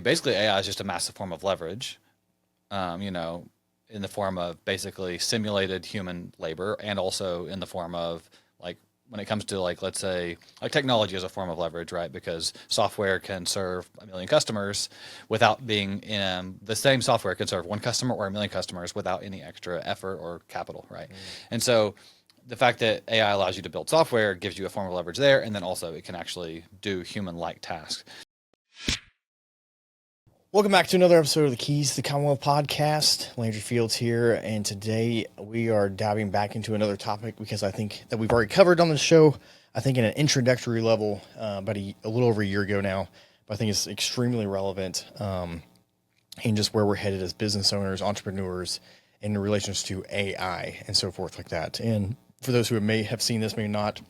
basically AI is just a massive form of leverage, you know, in the form of basically simulated human labor, and also in the form of like when it comes to like, let's say like technology is a form of leverage, right? Because software can serve a million customers without being in the same software can serve one customer or a million customers without any extra effort or capital, right? And so the fact that AI allows you to build software gives you a form of leverage there, and then also it can actually do human-like tasks. Welcome back to another episode of the Keys to the Commonwealth podcast. Landry Fields here, and today we are diving back into another topic because I think that we've already covered on the show, I think in an introductory level about a little over a year ago now, but I think it's extremely relevant in just where we're headed as business owners, entrepreneurs, in relations to AI and so forth like that. And for those who may have seen this, may not,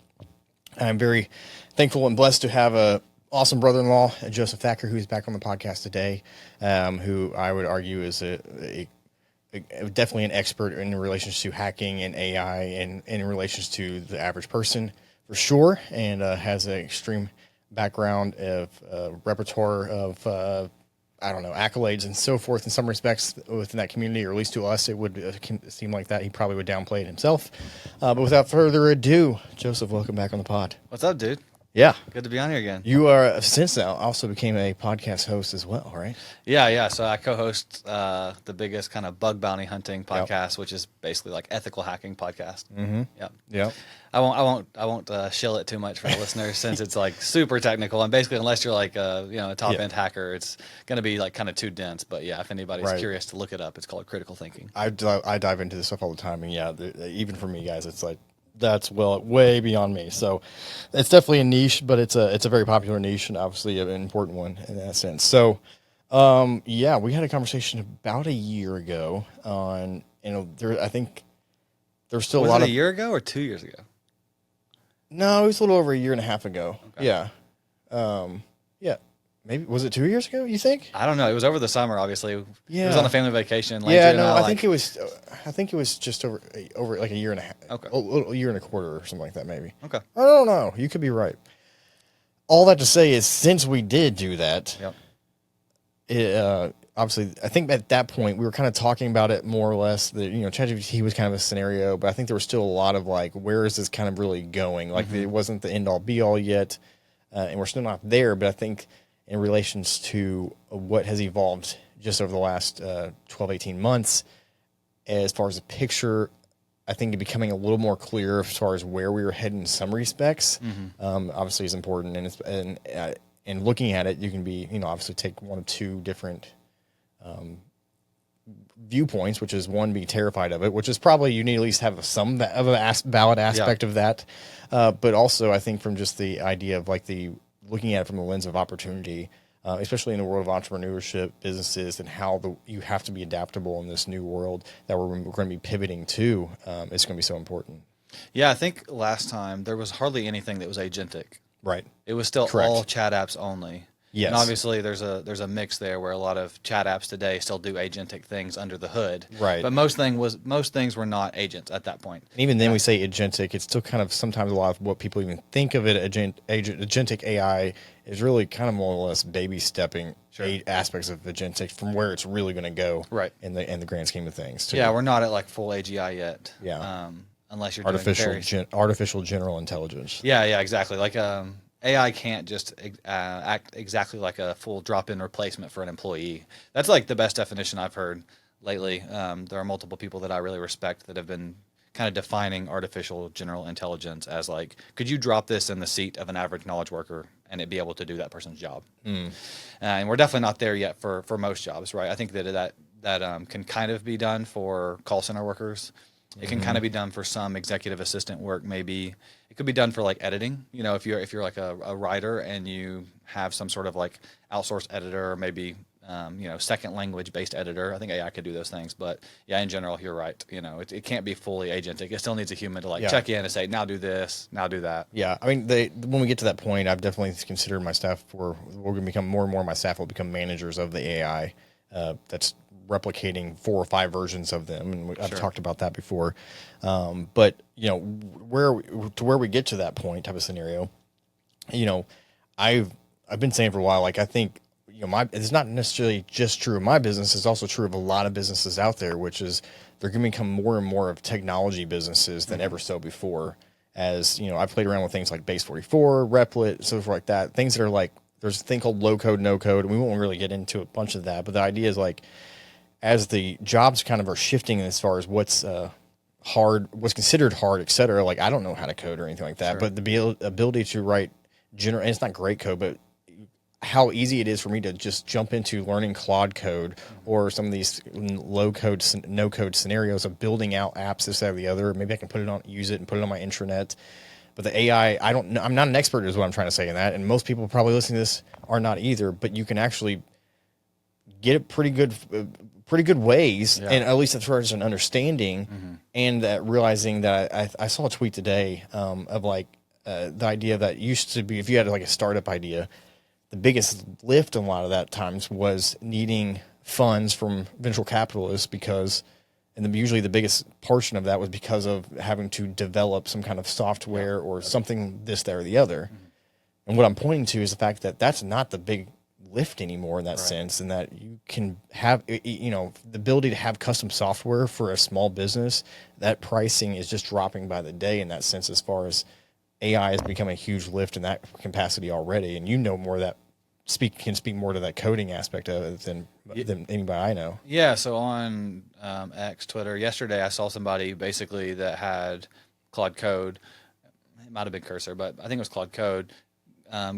I'm very thankful and blessed to have a awesome brother-in-law, Joseph Thacker, who's back on the podcast today, who I would argue is definitely an expert in relations to hacking and AI and in relations to the average person for sure, and has an extreme background of repertoire of accolades and so forth in some respects within that community, or at least to us, it would seem like that. He probably would downplay it himself. But without further ado, Joseph, welcome back on the pod. What's up, dude? Yeah. Good to be on here again. You are, since now, also became a podcast host as well, right? Yeah. So I co-host the biggest kind of bug bounty hunting podcast, which is basically like ethical hacking podcast. Mm-hmm. Yeah. I won't shill it too much for the listeners since it's like super technical, and basically unless you're like a top end hacker, it's going to be like kind of too dense. But yeah, if anybody's curious to look it up, it's called critical thinking. I dive into this stuff all the time, and even for me, guys, it's like, that's way beyond me. So it's definitely a niche, but it's a very popular niche and obviously an important one in that sense. So, we had a conversation about a year ago on, I think there's still was a lot it a year ago or 2 years ago? No, it was a little over a year and a half ago. Okay. Yeah. Maybe, was it 2 years ago, you think? I don't know. It was over the summer, obviously. Yeah. It was on a family vacation. I think it was just over like a year and a half. Okay. A year and a quarter or something like that, maybe. Okay. I don't know. You could be right. All that to say is, since we did do that, obviously, I think at that point, we were kind of talking about it more or less. That, ChatGPT was kind of a scenario, but I think there was still a lot of like, where is this kind of really going? Like, it wasn't the end all be all yet, and we're still not there. But I think in relations to what has evolved just over the last 12, 18 months, as far as the picture, I think it becoming a little more clear as far as where we were heading in some respects, obviously is important. And looking at it, you can be, obviously take one of two different viewpoints, which is one, be terrified of it, which is probably you need at least have some of a valid aspect of that. But also I think from just the idea of like looking at it from the lens of opportunity, especially in the world of entrepreneurship, businesses, and how you have to be adaptable in this new world that we're going to be pivoting to, it's going to be so important. Yeah, I think last time there was hardly anything that was agentic. Right. It was still all chat apps only. Yes. And obviously there's a mix there where a lot of chat apps today still do agentic things under the hood. Right. But most things were not agents at that point. And even then we say agentic, it's still kind of sometimes a lot of what people even think of it, agentic AI is really kind of more or less baby stepping aspects of agentic from where it's really going to go in the grand scheme of things too. Yeah, we're not at like full AGI yet. Yeah. Unless you're artificial general intelligence. Yeah, exactly. Like AI can't just act exactly like a full drop-in replacement for an employee. That's like the best definition I've heard lately. There are multiple people that I really respect that have been kind of defining artificial general intelligence as like, could you drop this in the seat of an average knowledge worker and it be able to do that person's job? And we're definitely not there yet for most jobs, right? I think that can kind of be done for call center workers. It can kind of be done for some executive assistant work. Maybe it could be done for like editing. If you're like a writer and you have some sort of like outsourced editor, or maybe second language based editor. I think AI could do those things. But yeah, in general, you're right. It can't be fully agentic. It still needs a human to check in and say, now do this, now do that. Yeah, I mean, when we get to that point, I've definitely considered my staff. We're going to become more and more. My staff will become managers of the AI. That's replicating 4 or 5 versions of them, and I've talked about that before. But where we get to that point type of scenario, I've been saying for a while, like I think it's not necessarily just true of my business. It's also true of a lot of businesses out there, which is they're going to become more and more of technology businesses than ever so before. As I've played around with things like Base 44, Replit, so forth like that. Things that are like, there's a thing called low code, no code, and we won't really get into a bunch of that. But the idea is like, as the jobs kind of are shifting as far as what's hard, what's considered hard, et cetera. Like, I don't know how to code or anything like that, Sure. but the ability to write and it's not great code, but how easy it is for me to just jump into learning Claude code or some of these low code, no code scenarios of building out apps, this, that, or the other. Maybe I can use it and put it on my intranet. But the AI, I don't know. I'm not an expert is what I'm trying to say in that. And most people probably listening to this are not either, but you can actually get it pretty good ways. Yeah. And at least as far as an understanding and that realizing that I saw a tweet today of like the idea that used to be, if you had like a startup idea, the biggest lift in a lot of that times was needing funds from venture capitalists usually the biggest portion of that was because of having to develop some kind of software or something, this, that, or the other. And what I'm pointing to is the fact that that's not the big lift anymore in that sense, and that you can have, the ability to have custom software for a small business, that pricing is just dropping by the day in that sense, as far as AI has become a huge lift in that capacity already. And more of that can speak more to that coding aspect of it than anybody I know. Yeah, so on X, Twitter, yesterday I saw somebody basically that had Claude Code. It might have been Cursor, but I think it was Claude Code.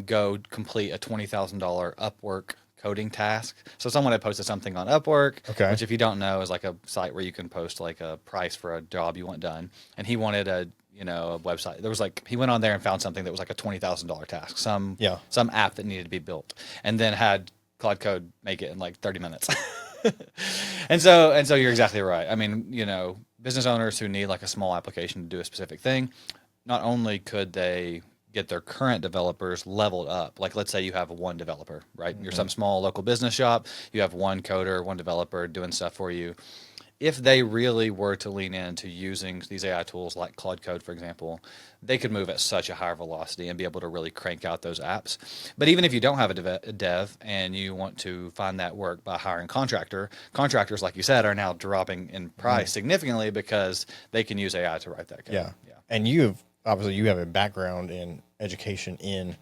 Go complete a $20,000 Upwork coding task. So someone had posted something on Upwork, which if you don't know is like a site where you can post like a price for a job you want done. And he wanted a website. There was he went on there and found something that was like a $20,000 task, some app that needed to be built, and then had Claude Code make it in like 30 minutes. and so you're exactly right. I mean, business owners who need like a small application to do a specific thing, not only could they get their current developers leveled up. Like, let's say you have one developer, right? You're some small local business shop. You have one coder, one developer doing stuff for you. If they really were to lean into using these AI tools like Claude Code, for example, they could move at such a higher velocity and be able to really crank out those apps. But even if you don't have a dev and you want to find that work by hiring contractors, like you said, are now dropping in price significantly because they can use AI to write that code. Yeah. And you have a background in education in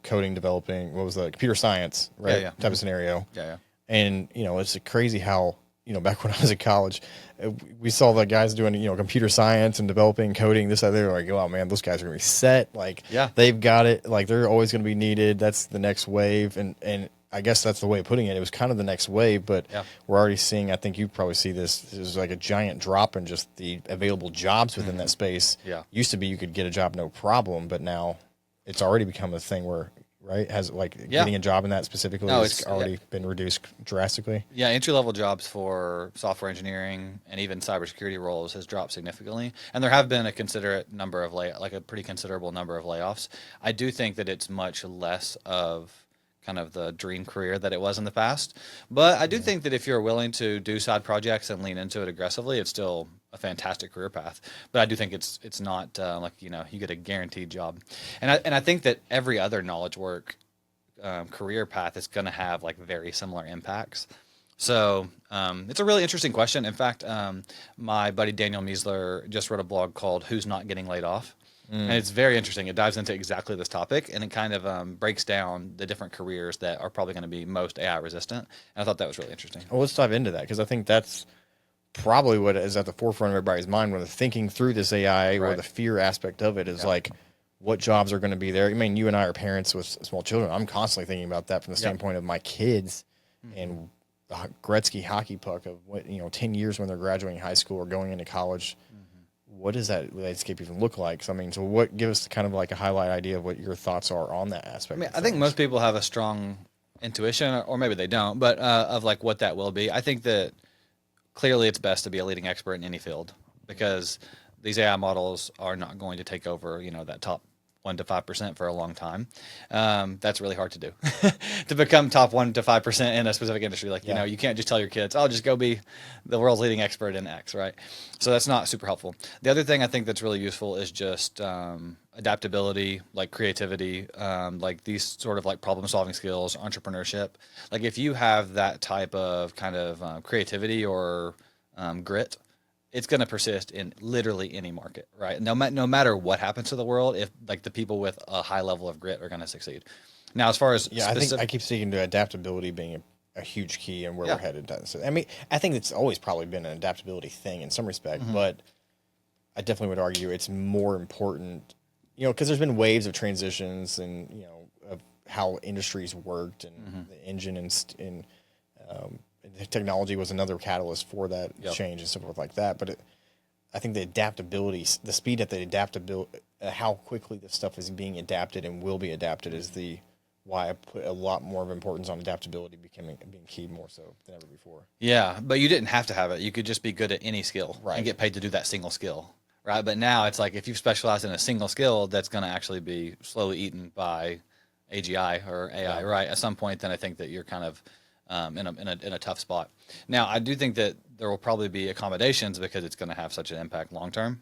coding, developing, what was the computer science, right? Type of scenario. Yeah. And, it's crazy how, back when I was in college, we saw the guys doing, computer science and developing coding, this, that, they were like, oh man, those guys are going to be set. Like, they've got it. Like, they're always going to be needed. That's the next wave. And I guess that's the way of putting it. It was kind of the next wave, but we're already seeing, I think you probably see this, there's like a giant drop in just the available jobs within that space. Yeah. Used to be you could get a job no problem, but now it's already become a thing where, right, has getting a job in that specifically has already been reduced drastically. Yeah, entry-level jobs for software engineering and even cybersecurity roles has dropped significantly, and there have been a pretty considerable number of layoffs. I do think that it's much less of kind of the dream career that it was in the past, but I do think that if you're willing to do side projects and lean into it aggressively, it's still a fantastic career path. But I do think it's not you get a guaranteed job, and I think that every other knowledge work career path is going to have like very similar impacts. So it's a really interesting question. In fact, my buddy Daniel Miesler just wrote a blog called "Who's Not Getting Laid Off." And it's very interesting. It dives into exactly this topic, and it kind of breaks down the different careers that are probably going to be most AI resistant. And I thought that was really interesting. Well, let's dive into that, because I think that's probably what is at the forefront of everybody's mind when they're thinking through this AI or the fear aspect of it is like, what jobs are going to be there? I mean, you and I are parents with small children. I'm constantly thinking about that from the standpoint of my kids and the Gretzky hockey puck of 10 years when they're graduating high school or going into college. What does that landscape even look like? So, I mean, what give us kind of like a highlight idea of what your thoughts are on that aspect? I think most people have a strong intuition, or maybe they don't, but of like what that will be. I think that clearly it's best to be a leading expert in any field, because these AI models are not going to take over, that top 1 to 5% for a long time. That's really hard to do. To become top 1 to 5% in a specific industry, you can't just tell your kids, "Oh, just go be the world's leading expert in X," right? So that's not super helpful. The other thing I think that's really useful is just adaptability, like creativity, like these sort of like problem solving skills, entrepreneurship. Like if you have that type of kind of creativity or grit, it's going to persist in literally any market, right? No matter what happens to the world, if like the people with a high level of grit are going to succeed. Now, as far as Yeah, I think I keep speaking to adaptability being a huge key and where we're headed. So, I mean, I think it's always probably been an adaptability thing in some respect, but I definitely would argue it's more important, because there's been waves of transitions and, of how industries worked and the engine and the technology was another catalyst for that change and so forth like that. But I think the adaptability, the speed at the adaptability, how quickly this stuff is being adapted and will be adapted is why I put a lot more of importance on adaptability being key more so than ever before. Yeah, but you didn't have to have it. You could just be good at any skill and get paid to do that single skill, right? But now it's like if you've specialized in a single skill, that's going to actually be slowly eaten by AGI or AI, right? At some point, then I think that you're kind of in a tough spot. Now, I do think that there will probably be accommodations because it's going to have such an impact long term.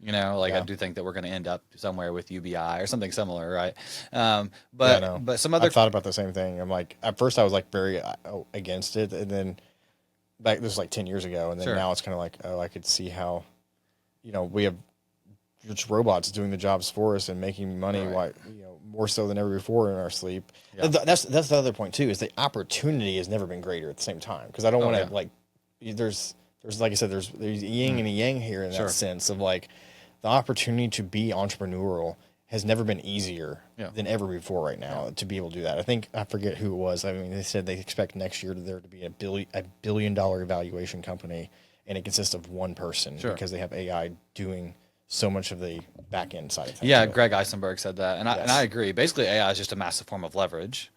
I do think that we're going to end up somewhere with UBI or something similar, right? But some other I've thought about the same thing. I'm like, at first I was like very against it, and then this was like 10 years ago, and then now it's kind of like, I could see how, we have just robots doing the jobs for us and making money, more so than ever before in our sleep. Yeah. That's the other point too, is the opportunity has never been greater at the same time, because I don't want to there's like I said, there's yin and a yang here in that sense of like the opportunity to be entrepreneurial has never been easier than ever before right now to be able to do that. I forget who it was. I mean, they said they expect next year there to be a $1 billion valuation company, and it consists of one person because they have AI doing so much of the back end side of things. Yeah, Greg Eisenberg said that, and I agree. Basically, AI is just a massive form of leverage,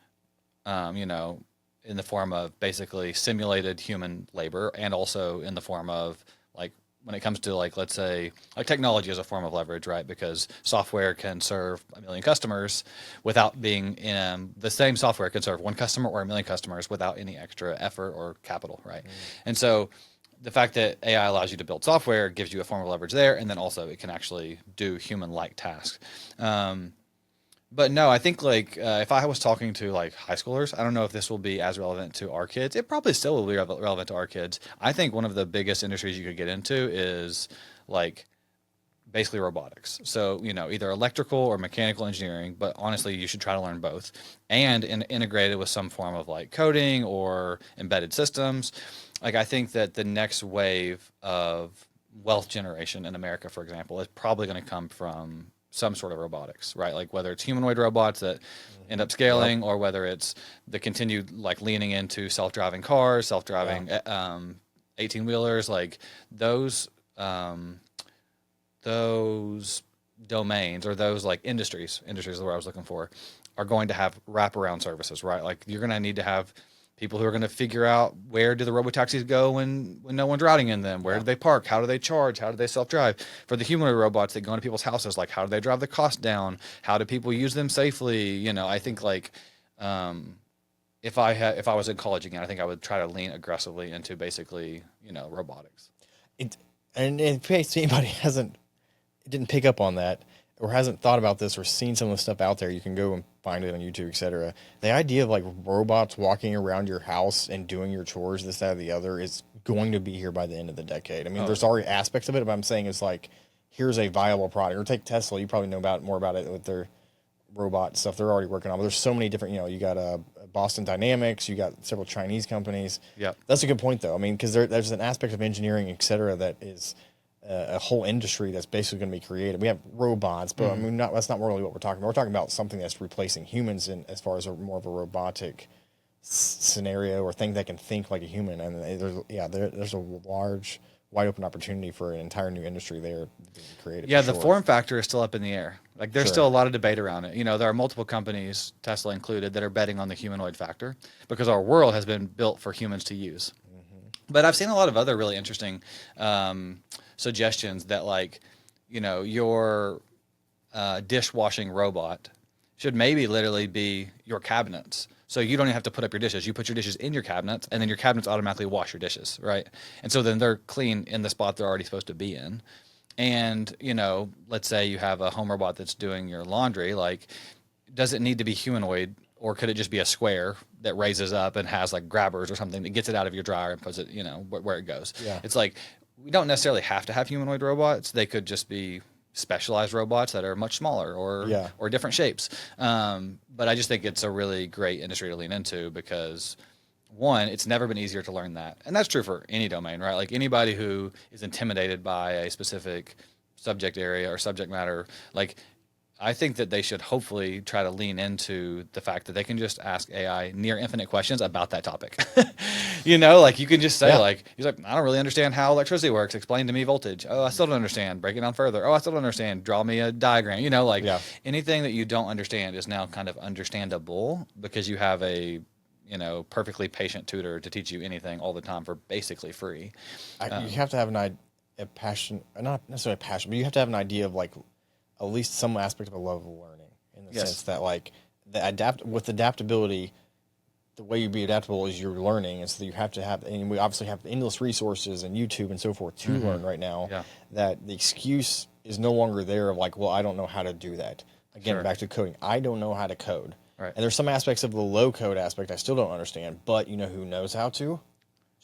in the form of basically simulated human labor, and also in the form of like when it comes to like, let's say, like technology is a form of leverage, right? Because software can serve 1 million customers without being in the same software can serve one customer or 1 million customers without any extra effort or capital, right? And so the fact that AI allows you to build software gives you a form of leverage there, and then also it can actually do human-like tasks. But no, I think like if I was talking to like high schoolers, I don't know if this will be as relevant to our kids. It probably still will be relevant to our kids. I think one of the biggest industries you could get into is like basically robotics. So, either electrical or mechanical engineering, but honestly, you should try to learn both and integrated with some form of like coding or embedded systems. Like I think that the next wave of wealth generation in America, for example, is probably going to come from some sort of robotics, right? Like whether it's humanoid robots that end up scaling, or whether it's the continued like leaning into self-driving cars, self-driving 18-wheelers, like those domains or those like industries is the word I was looking for, are going to have wraparound services, right? Like you're going to need to have people who are going to figure out where do the robotaxis go when no one's riding in them? Where do they park? How do they charge? How do they self-drive? For the humanoid robots that go into people's houses, like how do they drive the cost down? How do people use them safely? I think like if I was in college again, I think I would try to lean aggressively into basically, robotics. And in case anybody didn't pick up on that, or hasn't thought about this or seen some of the stuff out there, you can go and find it on YouTube, etc. The idea of like robots walking around your house and doing your chores, this, that, or the other, is going to be here by the end of the decade. I mean, there's already aspects of it, but I'm saying it's like, here's a viable product. Or take Tesla, you probably know more about it with their robot stuff they're already working on. But there's so many different, you got Boston Dynamics, you got several Chinese companies. Yeah, that's a good point though. I mean, because there's an aspect of engineering, etc., that is a whole industry that's basically going to be created. We have robots, but I mean, that's not really what we're talking about. We're talking about something that's replacing humans as far as more of a robotic scenario or thing that can think like a human. And there's a large, wide open opportunity for an entire new industry there being created. Yeah, the form factor is still up in the air. Like there's still a lot of debate around it. There are multiple companies, Tesla included, that are betting on the humanoid factor because our world has been built for humans to use. But I've seen a lot of other really interesting suggestions that like, your dishwashing robot should maybe literally be your cabinets. So you don't even have to put up your dishes. You put your dishes in your cabinets, and then your cabinets automatically wash your dishes, right? And so then they're clean in the spot they're already supposed to be in. And, let's say you have a home robot that's doing your laundry, like, does it need to be humanoid, or could it just be a square that raises up and has like grabbers or something that gets it out of your dryer and puts it, where it goes? Yeah. It's like, we don't necessarily have to have humanoid robots. They could just be specialized robots that are much smaller or different shapes. But I just think it's a really great industry to lean into because, one, it's never been easier to learn that. And that's true for any domain, right? Like anybody who is intimidated by a specific subject area or subject matter, like, I think that they should hopefully try to lean into the fact that they can just ask AI near infinite questions about that topic. Like you can just say he's like, I don't really understand how electricity works. Explain to me voltage. Oh, I still don't understand. Break it down further. Oh, I still don't understand. Draw me a diagram. Anything that you don't understand is now kind of understandable because you have a, perfectly patient tutor to teach you anything all the time for basically free. You have to have a passion, not necessarily a passion, but you have to have an idea of like at least some aspect of a love of learning in the sense that like with adaptability, the way you be adaptable is you're learning. And so you have to have, and we obviously have endless resources and YouTube and so forth to learn right now, that the excuse is no longer there of like, well, I don't know how to do that. Again, back to coding. I don't know how to code. Right. And there's some aspects of the low code aspect I still don't understand, but you know who knows how to?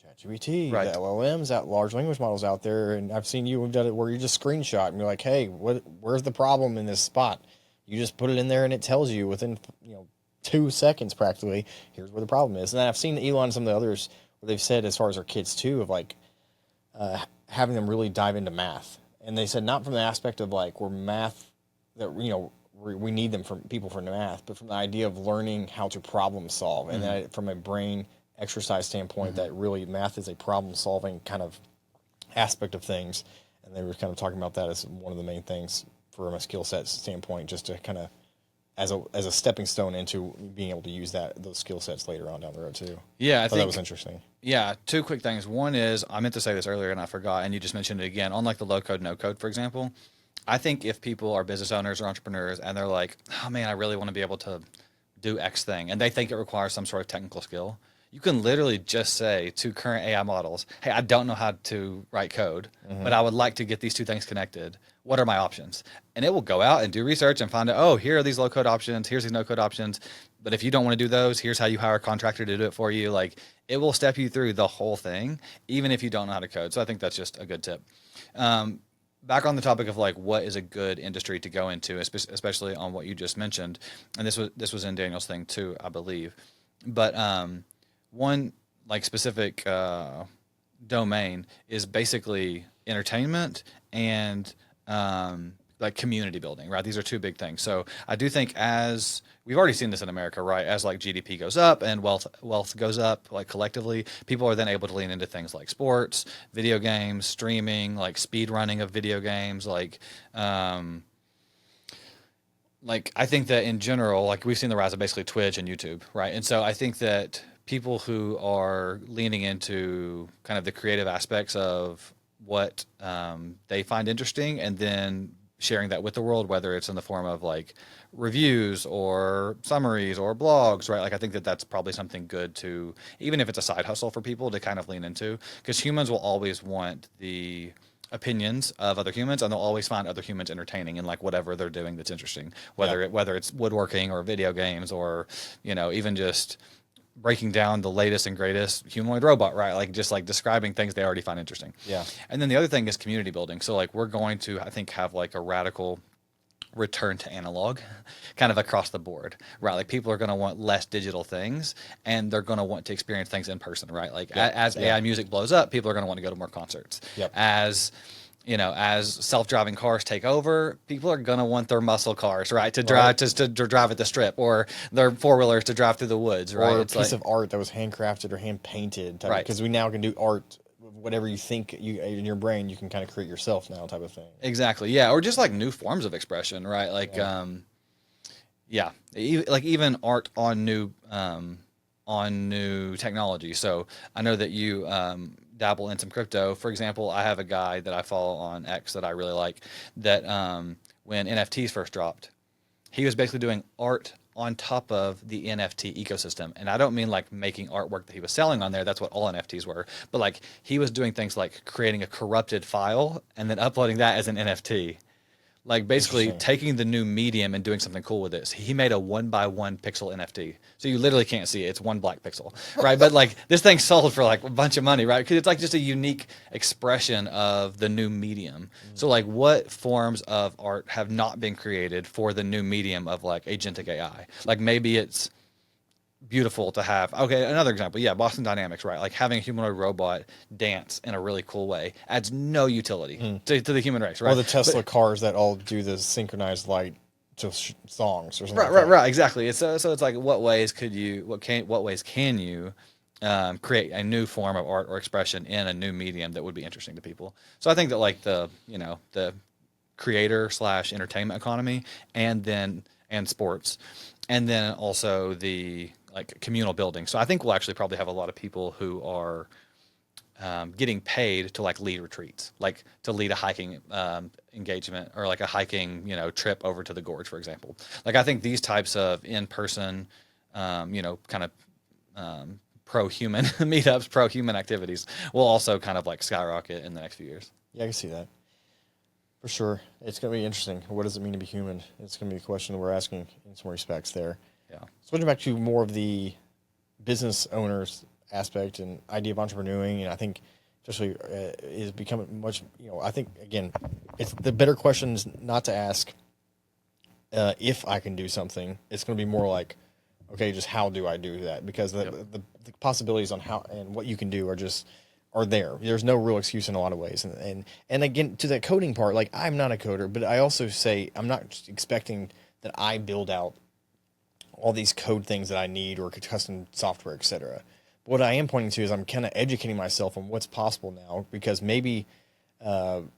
ChatGPT, the LLMs, that large language models out there, and I've seen you have done it where you just screenshot and you're like, hey, where's the problem in this spot? You just put it in there and it tells you within 2 seconds practically, here's where the problem is. And then I've seen Elon and some of the others where they've said as far as our kids too, of like having them really dive into math. And they said not from the aspect of like we're math that we need them from people for math, but from the idea of learning how to problem solve, and that from a brain exercise standpoint, that really math is a problem solving kind of aspect of things. And they were kind of talking about that as one of the main things from a skill set standpoint, just to kind of as a stepping stone into being able to use those skill sets later on down the road too. Yeah, I think that was interesting. Yeah, two quick things. One is, I meant to say this earlier and I forgot, and you just mentioned it again. On like the low code, no code, for example, I think if people are business owners or entrepreneurs and they're like, oh man, I really want to be able to do X thing, and they think it requires some sort of technical skill, you can literally just say to current AI models, hey, I don't know how to write code, but I would like to get these two things connected. What are my options? And it will go out and do research and find out, oh, here are these low code options, here's these no code options. But if you don't want to do those, here's how you hire a contractor to do it for you. Like, it will step you through the whole thing, even if you don't know how to code. So I think that's just a good tip. Back on the topic of like what is a good industry to go into, especially on what you just mentioned, and this was in Daniel's thing too, I believe. But one like specific domain is basically entertainment and like community building, right? These are two big things. So I do think, as we've already seen this in America, right? As like GDP goes up and wealth goes up, like collectively, people are then able to lean into things like sports, video games, streaming, like speed running of video games, like I think that in general, like we've seen the rise of basically Twitch and YouTube, right? And so I think that people who are leaning into kind of the creative aspects of what they find interesting and then sharing that with the world, whether it's in the form of like reviews or summaries or blogs, right? Like I think that that's probably something good to, even if it's a side hustle for people to kind of lean into, because humans will always want the opinions of other humans, and they'll always find other humans entertaining in like whatever they're doing that's interesting, whether it's woodworking or video games or, even just breaking down the latest and greatest humanoid robot, right? Like just like describing things they already find interesting. Yeah. And then the other thing is community building. So like we're going to, I think, have like a radical return to analog kind of across the board, right? Like people are going to want less digital things and they're going to want to experience things in person, right? Like as AI music blows up, people are going to want to go to more concerts. As self-driving cars take over, people are gonna want their muscle cars, right, to drive to drive at the strip, or their four-wheelers to drive through the woods, right? Or a piece of art that was handcrafted or hand-painted, right? Because we now can do art, whatever you think in your brain, you can kind of create yourself now, type of thing. Exactly, yeah, or just like new forms of expression, right? Like, like even art on new technology. So I know that you dabble in some crypto. For example, I have a guy that I follow on X that I really like that when NFTs first dropped, he was basically doing art on top of the NFT ecosystem. And I don't mean like making artwork that he was selling on there. That's what all NFTs were. But like he was doing things like creating a corrupted file and then uploading that as an NFT. Like basically taking the new medium and doing something cool with it. So he made a 1x1 pixel NFT. So you literally can't see it. It's one black pixel, right? But like this thing sold for like a bunch of money, right? Because it's like just a unique expression of the new medium. So like what forms of art have not been created for the new medium of like agentic AI? Like maybe it's beautiful to have. Okay, another example. Yeah, Boston Dynamics, right? Like having a humanoid robot dance in a really cool way adds no utility to the human race, right? Or the Tesla cars that all do the synchronized light to songs or something. Right, like that. right, exactly. It's so it's like what ways can you create a new form of art or expression in a new medium that would be interesting to people? So I think that like the creator / entertainment economy and sports, and then also the like communal building. So I think we'll actually probably have a lot of people who are getting paid to like lead retreats, like to lead a hiking engagement or like a hiking, trip over to the gorge, for example. Like I think these types of in-person, kind of pro-human meetups, pro-human activities will also kind of like skyrocket in the next few years. Yeah, I can see that. For sure. It's going to be interesting. What does it mean to be human? It's going to be a question that we're asking in some respects there. Yeah. Switching back to more of the business owners aspect and idea of entrepreneuring, and I think especially is becoming much, I think, again, it's the better question is not to ask if I can do something. It's going to be more like, okay, just how do I do that? Because the possibilities on how and what you can do are there. There's no real excuse in a lot of ways. And again, to that coding part, like I'm not a coder, but I also say I'm not just expecting that I build out all these code things that I need or custom software, et cetera. What I am pointing to is I'm kind of educating myself on what's possible now, because maybe only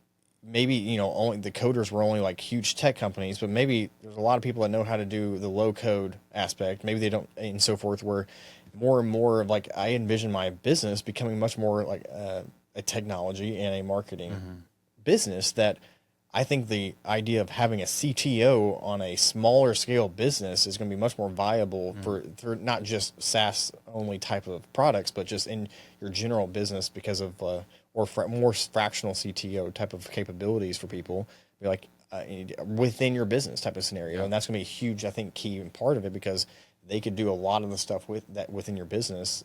the coders were only like huge tech companies, but maybe there's a lot of people that know how to do the low code aspect. Maybe they don't, and so forth, where more and more of like, I envision my business becoming much more like a technology and a marketing business, that I think the idea of having a CTO on a smaller scale business is going to be much more viable for not just SaaS only type of products, but just in your general business because of more fractional CTO type of capabilities for people, be like within your business type of scenario. And that's going to be a huge, I think, key and part of it, because they could do a lot of the stuff with that within your business.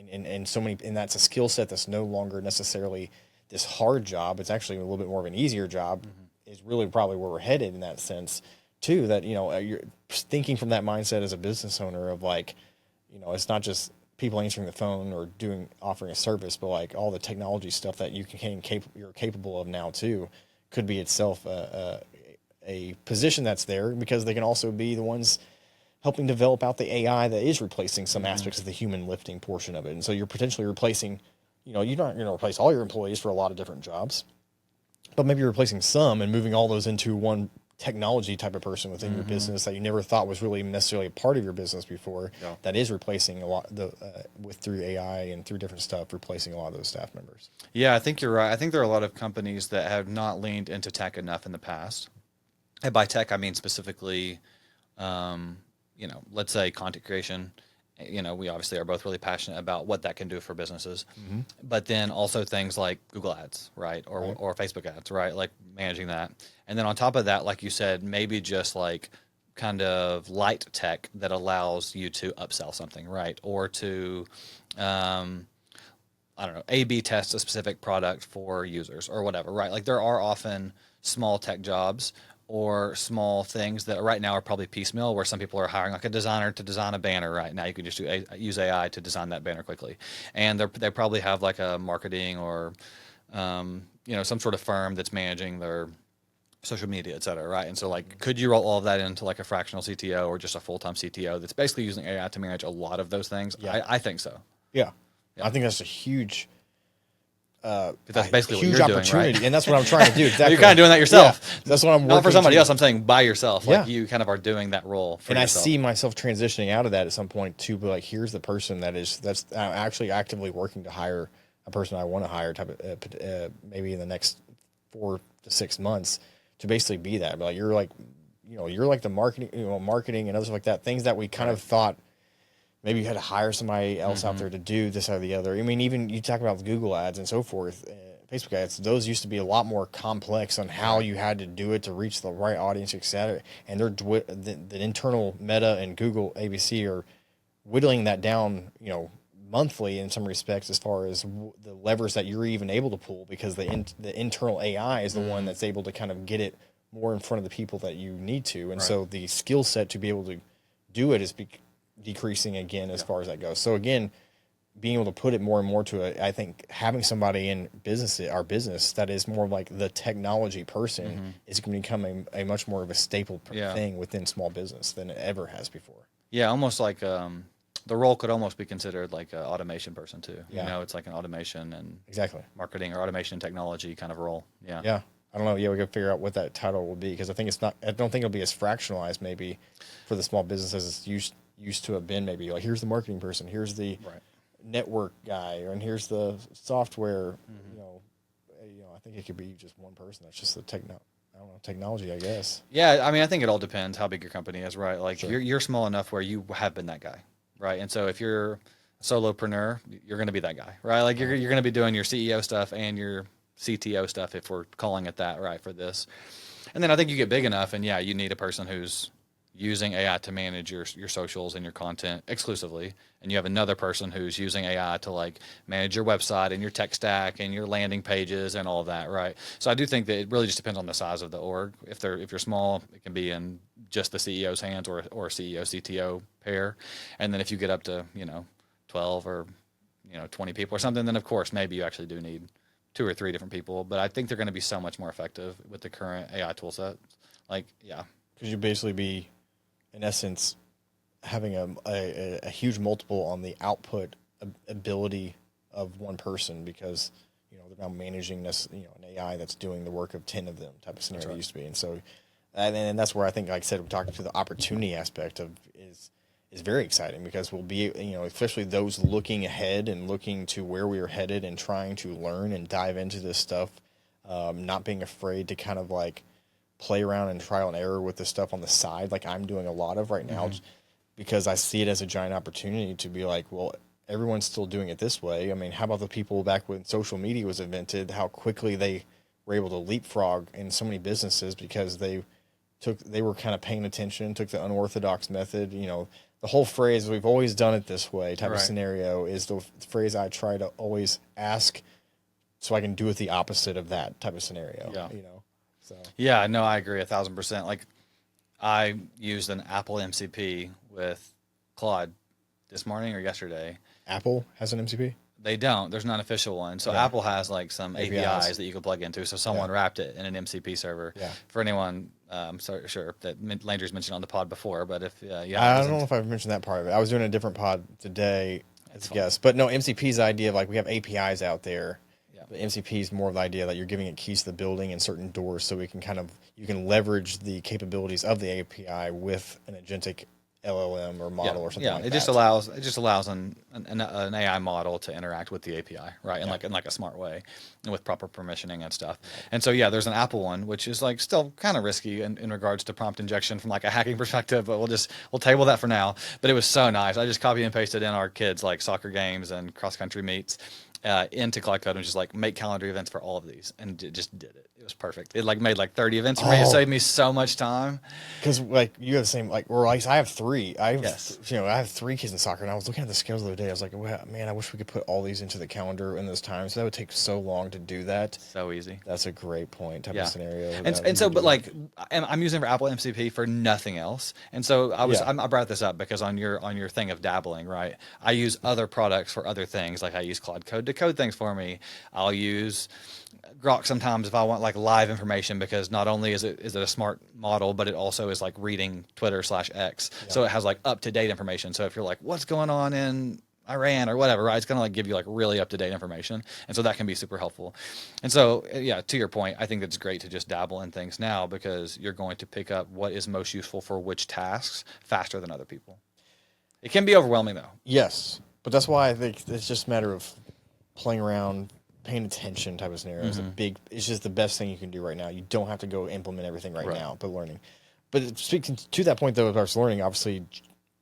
And so many, and that's a skill set that's no longer necessarily this hard job. It's actually a little bit more of an easier job, is really probably where we're headed in that sense too, that, you're thinking from that mindset as a business owner of like, it's not just people answering the phone or offering a service, but like all the technology stuff that you're capable of now too, could be itself a position that's there, because they can also be the ones helping develop out the AI that is replacing some aspects of the human lifting portion of it. And so you're potentially replacing, you're not going to replace all your employees for a lot of different jobs, but maybe you're replacing some and moving all those into one technology type of person within your business that you never thought was really necessarily a part of your business before. Yeah. That is replacing a lot through AI and through different stuff, replacing a lot of those staff members. Yeah, I think you're right. I think there are a lot of companies that have not leaned into tech enough in the past. And by tech, I mean specifically, let's say content creation. We obviously are both really passionate about what that can do for businesses, but then also things like Google ads, right? Or Facebook ads, right? Like managing that. And then on top of that, like you said, maybe just like kind of light tech that allows you to upsell something, right? Or to, A/B test a specific product for users or whatever, right? Like there are often small tech jobs or small things that right now are probably piecemeal, where some people are hiring like a designer to design a banner right now. You can just use AI to design that banner quickly. And they probably have like a marketing or, some sort of firm that's managing their social media, et cetera, right? And so like, could you roll all of that into like a fractional CTO or just a full-time CTO that's basically using AI to manage a lot of those things? Yeah. I think so. Yeah. I think that's a huge... that's basically huge what you're opportunity, doing, right? And that's what I'm trying to do. Exactly. You're kind of doing that yourself. Yeah, that's what I'm working not for somebody to. else. I'm saying by yourself. Like you kind of are doing that role for and yourself. I see myself transitioning out of that at some point too. But like, here's the person that's actually actively working to hire a person I want to hire, type of maybe in the next 4 to 6 months, to basically be that. But like, you're like, you're like the marketing and other stuff like that, things that we kind of thought maybe you had to hire somebody else out there to do this or the other. I mean, even you talk about Google ads and so forth, Facebook ads, those used to be a lot more complex on how you had to do it to reach the right audience, et cetera. And the internal Meta and Google ABC are whittling that down, monthly in some respects, as far as the levers that you're even able to pull, because the internal AI is the one that's able to kind of get it more in front of the people that you need to. And so the skill set to be able to do it is decreasing again as far as that goes. So again, being able to put it more and more to I think having somebody in our business that is more like the technology person is going to become a much more of a staple thing within small business than it ever has before. Yeah, almost like the role could almost be considered like an automation person too. Yeah. It's like an automation and marketing or automation and technology kind of role. Yeah. Yeah. I don't know. Yeah, we got to figure out what that title will be, because I don't think it'll be as fractionalized maybe for the small business as it's used to have been. Maybe like, here's the marketing person, here's the network guy, and here's the software. I think it could be just one person. That's just the technology, I guess. Yeah, I mean, I think it all depends how big your company is, right? Like you're small enough where you have been that guy, right? And so if you're a solopreneur, you're going to be that guy, right? Like you're going to be doing your CEO stuff and your CTO stuff, if we're calling it that, right, for this. And then I think you get big enough, and you need a person who's using AI to manage your socials and your content exclusively, and you have another person who's using AI to like manage your website and your tech stack and your landing pages and all of that, right? So I do think that it really just depends on the size of the org. If you're small, it can be in just the CEO's hands or a CEO CTO pair, and then if you get up to 12 or 20 people or something, then of course maybe you actually do need 2 or 3 different people. But I think they're going to be so much more effective with the current AI tool set. Because you basically be, in essence, having a huge multiple on the output ability of one person, because they're now managing this an AI that's doing the work of 10 of them type of scenario. It used to be. And so and that's where I think, like I said, we're talking to the opportunity aspect of is very exciting, because we'll be especially those looking ahead and looking to where we are headed and trying to learn and dive into this stuff, not being afraid to kind of like play around and trial and error with this stuff on the side, like I'm doing a lot of right now, because I see it as a giant opportunity to be like, well, everyone's still doing it this way. I mean, how about the people back when social media was invented, how quickly they were able to leapfrog in so many businesses because they were kind of paying attention, took the unorthodox method. The whole phrase, we've always done it this way type of scenario, is the phrase I try to always ask so I can do it the opposite of that type of scenario. So. Yeah, no, I agree 1,000%. Like, I used an Apple MCP with Claude this morning or yesterday. Apple has an MCP? They don't. There's not an official one. So Apple has like some APIs that you can plug into. So someone wrapped it in an MCP server. Yeah. For anyone, sure that Landry's mentioned on the pod before, but if I don't know if I've mentioned that part of it. I was doing a different pod today as a guest, but no, MCP's idea of like we have APIs out there. But MCP is more of the idea that you're giving it keys to the building and certain doors, so you can leverage the capabilities of the API with an agentic LLM or model or something like that. It just allows an AI model to interact with the API, right? In like a smart way, and with proper permissioning and stuff. And so there's an Apple one, which is like still kind of risky in regards to prompt injection from like a hacking perspective, but we'll table that for now. But it was so nice. I just copy and pasted in our kids' like soccer games and cross country meets into Cloud Code and just like make calendar events for all of these, and it just did it. It was perfect. It like made like 30 events for me. It saved me so much time. Because like you have the same I have 3. I have 3 kids in soccer, and I was looking at the schedules the other day. I was like, well, man, I wish we could put all these into the calendar in those times. That would take so long to do that. So easy. That's a great point type of scenario. And so, but like I'm using for Apple MCP for nothing else. And so I brought this up because on your thing of dabbling, right? I use other products for other things. Like I use Cloud Code to code things for me. I'll use Grok sometimes if I want like live information, because not only is it a smart model, but it also is like reading Twitter/X. Yeah. So it has like up-to-date information. So if you're like, what's going on in Iran or whatever, right? It's going to like give you like really up-to-date information. And so that can be super helpful. And so, to your point, I think it's great to just dabble in things now, because you're going to pick up what is most useful for which tasks faster than other people. It can be overwhelming though. Yes. But that's why I think it's just a matter of playing around, paying attention type of scenario. It's just the best thing you can do right now. You don't have to go implement everything right now, but learning. But speaking to that point, though, of our learning, obviously,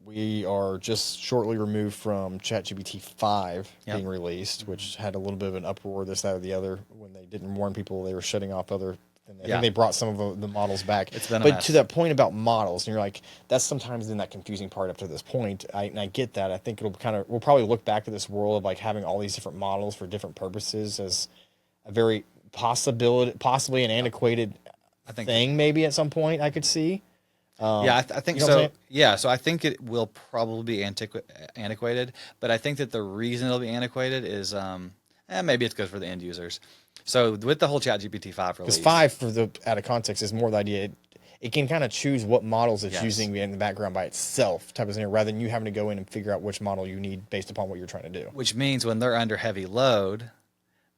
we are just shortly removed from ChatGPT 5 Yep. being released, which had a little bit of an uproar, this, that, or the other. When they didn't warn people, they were shutting off other. And I think they brought some of the models back. It's been a but mess. to that point about models, and you're like, that's sometimes in that confusing part up to this point. And I get that. I think we'll probably look back to this world of like having all these different models for different purposes as a very possibly an antiquated thing, maybe at some point I could see. I think you know so. Yeah, so I think it will probably be antiquated, but I think that the reason it'll be antiquated is maybe it's good for the end users. So with the whole ChatGPT 5 release, Because 5, for the out of context, is more the idea. It can kind of choose what models it's using in the background by itself, type of thing, rather than you having to go in and figure out which model you need based upon what you're trying to do. which means when they're under heavy load,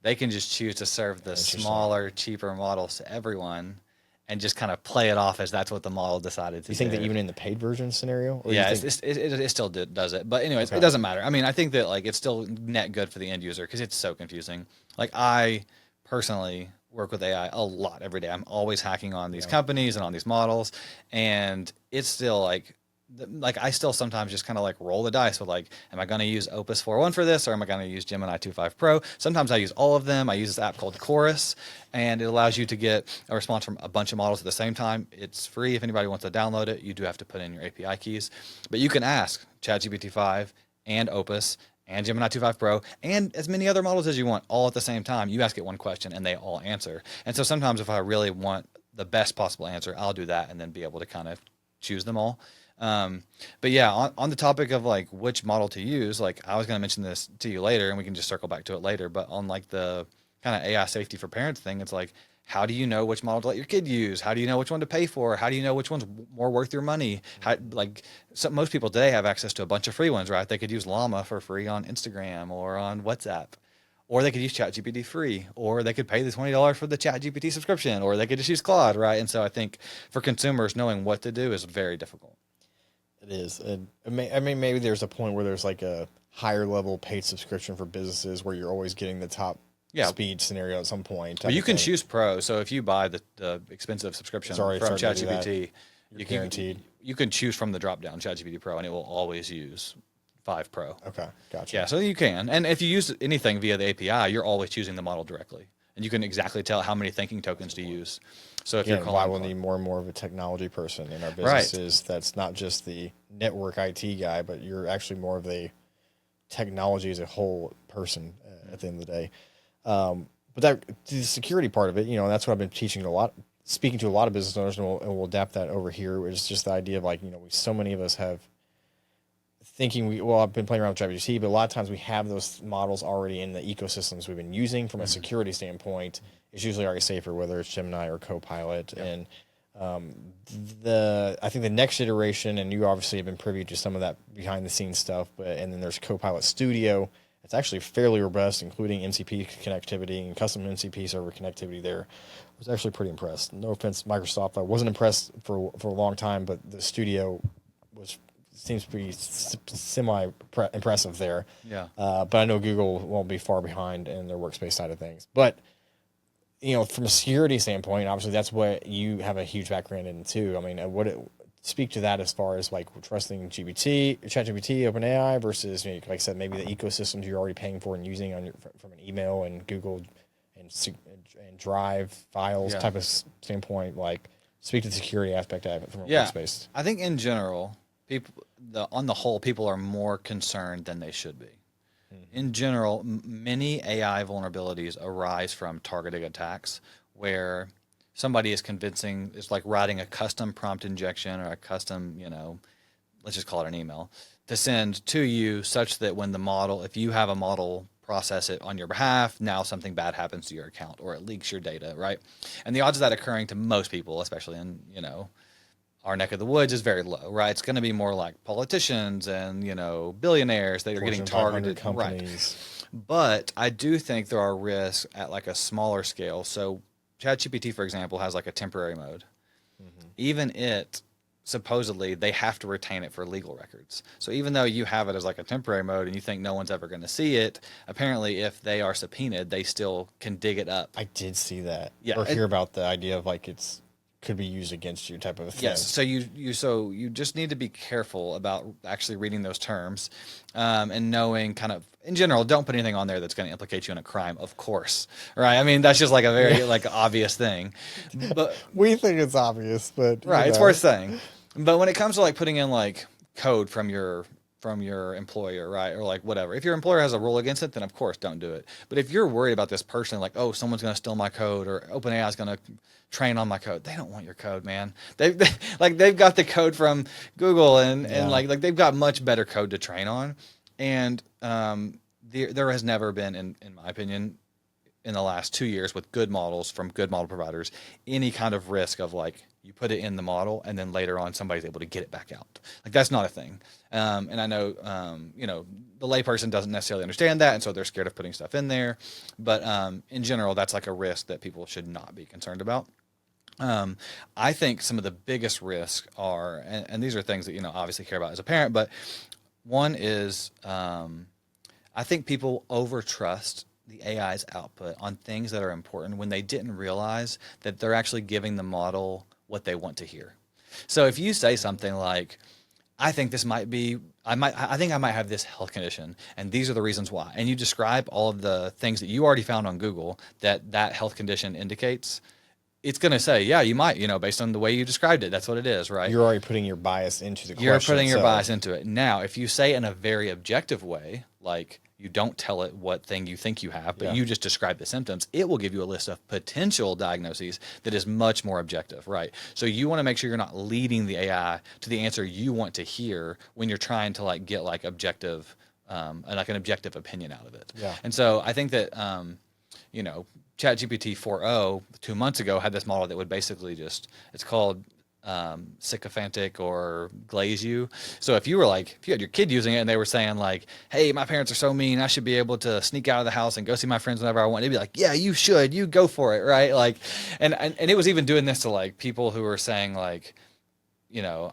they can just choose to serve the smaller, cheaper models to everyone and just kind of play it off as that's what the model decided to do. You think that even in the paid version scenario? Or Yeah, you think, it still does it. But anyways, it doesn't matter. I mean, I think that like it's still net good for the end user because it's so confusing. Like I personally work with AI a lot every day. I'm always hacking on these companies and on these models, and it's still like I still sometimes just kind of like roll the dice with like, am I going to use Opus 4.1 for this, or am I going to use Gemini 2.5 Pro? Sometimes I use all of them. I use this app called Chorus, and it allows you to get a response from a bunch of models at the same time. It's free if anybody wants to download it. You do have to put in your API keys, but you can ask ChatGPT 5 and Opus and Gemini 2.5 Pro and as many other models as you want all at the same time. You ask it one question and they all answer. And so sometimes if I really want the best possible answer, I'll do that and then be able to kind of choose them all. But yeah, on the topic of like which model to use, like I was going to mention this to you later and we can just circle back to it later, but on like the kind of AI safety for parents thing, it's like, how do you know which model to let your kid use? How do you know which one to pay for? How do you know which one's more worth your money? Most people today have access to a bunch of free ones, right? They could use Llama for free on Instagram or on WhatsApp, or they could use ChatGPT free, or they could pay the $20 for the ChatGPT subscription, or they could just use Claude, right? And so I think for consumers, knowing what to do is very difficult. It is. And I mean, maybe there's a point where there's like a higher level paid subscription for businesses where you're always getting the top speed scenario at some point. Well, you can choose Pro. So if you buy the expensive subscription from ChatGPT, you can choose from the drop down ChatGPT Pro, and it will always use 5 Pro. Okay, gotcha. Yeah, so you can. And if you use anything via the API, you're always choosing the model directly. And you can exactly tell how many thinking tokens to use. So if you're calling, why we'll need more and more of a technology person in our businesses that's not just the network IT guy, but you're actually more of a technology as a whole person at the end of the day. But that the security part of it, that's what I've been speaking to a lot of business owners, and we'll adapt that over here. It's just the idea of like, so many of us have thinking I've been playing around with ChatGPT, but a lot of times we have those models already in the ecosystems we've been using from a security standpoint. It's usually already safer, whether it's Gemini or Copilot. Yep. And I think the next iteration, and you obviously have been privy to some of that behind the scenes stuff, and then there's Copilot Studio. It's actually fairly robust, including MCP connectivity and custom MCP server connectivity there. I was actually pretty impressed. No offense, Microsoft. I wasn't impressed for a long time, but the Studio seems to be semi-impressive there. Yeah. But I know Google won't be far behind in their workspace side of things. But, from a security standpoint, obviously that's what you have a huge background in too. I mean, speak to that as far as like trusting ChatGPT, OpenAI versus, like I said, maybe the ecosystems you're already paying for and using from an email and Google and Drive files type of standpoint. Like, speak to the security aspect of it from a workspace. I think in general, on the whole, people are more concerned than they should be. Mm-hmm. In general, many AI vulnerabilities arise from targeted attacks where somebody is it's like writing a custom prompt injection or a custom, let's just call it an email, to send to you such that when if you have a model process it on your behalf, now something bad happens to your account or it leaks your data, right? And the odds of that occurring to most people, especially in, our neck of the woods, is very low, right? It's going to be more like politicians and, billionaires that are getting targeted. Companies. Right. But I do think there are risks at like a smaller scale. So ChatGPT, for example, has like a temporary mode. Mm-hmm. Even supposedly, they have to retain it for legal records. So even though you have it as like a temporary mode and you think no one's ever going to see it, apparently if they are subpoenaed, they still can dig it up. I did see that. Yeah, or hear about the idea of like it's could be used against you type of thing. Yes. So you just need to be careful about actually reading those terms, and knowing kind of in general. Don't put anything on there that's going to implicate you in a crime, of course, right? I mean, that's just like a very like obvious thing. But We think it's obvious, but right, it's worth saying. But when it comes to like putting in like code from your employer, right, or like whatever, if your employer has a rule against it, then of course don't do it. But if you're worried about this person, like, oh, someone's going to steal my code, or OpenAI is going to train on my code, they don't want your code, man. They've got the code from Google, and like they've got much better code to train on. And there has never been, in my opinion, in the last 2 years with good models from good model providers, any kind of risk of like you put it in the model and then later on somebody's able to get it back out. Like that's not a thing. And I know, the layperson doesn't necessarily understand that, and so they're scared of putting stuff in there. But in general, that's like a risk that people should not be concerned about. I think some of the biggest risks are, and these are things that, obviously care about as a parent, but one is I think people overtrust the AI's output on things that are important when they didn't realize that they're actually giving the model what they want to hear. So if you say something like, I think I think I might have this health condition, and these are the reasons why, and you describe all of the things that you already found on Google that health condition indicates, it's going to say, yeah, you might, based on the way you described it, that's what it is, right? You're already putting your bias into the question. You're putting your bias into it. Now, if you say it in a very objective way, like you don't tell it what thing you think you have, but you just describe the symptoms, it will give you a list of potential diagnoses that is much more objective, right? So you want to make sure you're not leading the AI to the answer you want to hear when you're trying to like get like objective, like an objective opinion out of it. Yeah. And so I think that, ChatGPT 4.0 2 months ago had this model that would basically it's called sycophantic or glaze you. So if you had your kid using it and they were saying like, hey, my parents are so mean, I should be able to sneak out of the house and go see my friends whenever I want, they'd be like, yeah, you should, you go for it, right? Like, and it was even doing this to like people who were saying like,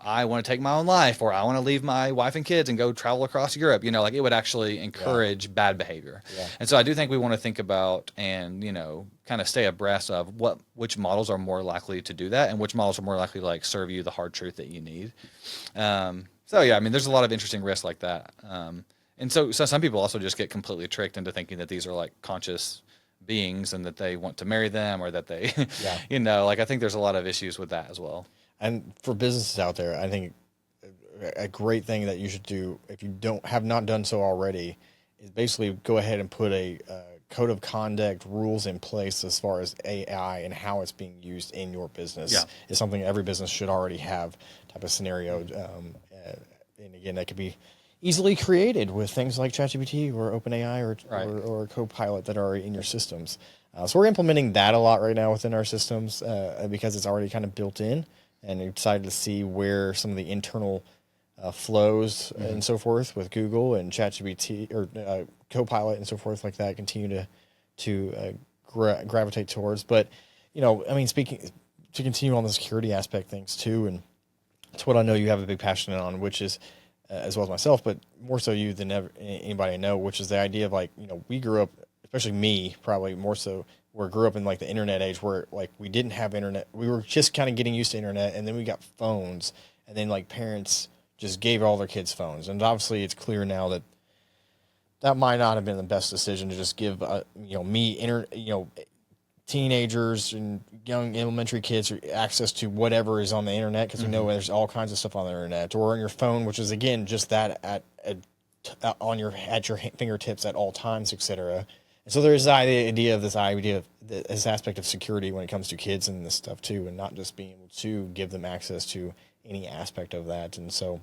I want to take my own life, or I want to leave my wife and kids and go travel across Europe. Like it would actually encourage bad behavior. Yeah. And so I do think we want to think about and, kind of stay abreast of which models are more likely to do that and which models are more likely to like serve you the hard truth that you need. So yeah, I mean, there's a lot of interesting risks like that. And so some people also just get completely tricked into thinking that these are like conscious beings and that they want to marry them, or that they, I think there's a lot of issues with that as well. And for businesses out there, I think a great thing that you should do, if you have not done so already, is basically go ahead and put a code of conduct rules in place as far as AI and how it's being used in your business. Yeah. It's something every business should already have type of scenario. And again, that could be easily created with things like ChatGPT or OpenAI or Copilot that are in your systems. So we're implementing that a lot right now within our systems because it's already kind of built in. And we decided to see where some of the internal flows and so forth with Google and ChatGPT or Copilot and so forth like that continue to gravitate towards. But, speaking to continue on the security aspect things too, and it's what I know you have a big passion on, which is, as well as myself, but more so you than anybody I know, which is the idea of like, we grew up, especially me, probably more so, where grew up in like the internet age where like we didn't have internet. We were just kind of getting used to internet, and then we got phones, and then like parents just gave all their kids phones. And obviously it's clear now that that might not have been the best decision to just give, teenagers and young elementary kids access to whatever is on the internet. Cause we know there's all kinds of stuff on the internet or on your phone, which is again, just that at your fingertips at all times, etc. And so there's the idea of this aspect of security when it comes to kids and this stuff too, and not just being able to give them access to any aspect of that. And so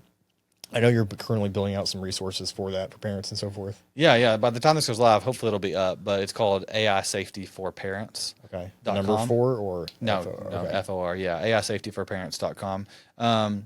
I know you're currently building out some resources for that for parents and so forth. Yeah. By the time this goes live, hopefully it'll be up, but it's called AI Safety for Parents. Okay. Number 4 or? No, FOR. Yeah. AISafetyforparents.com. I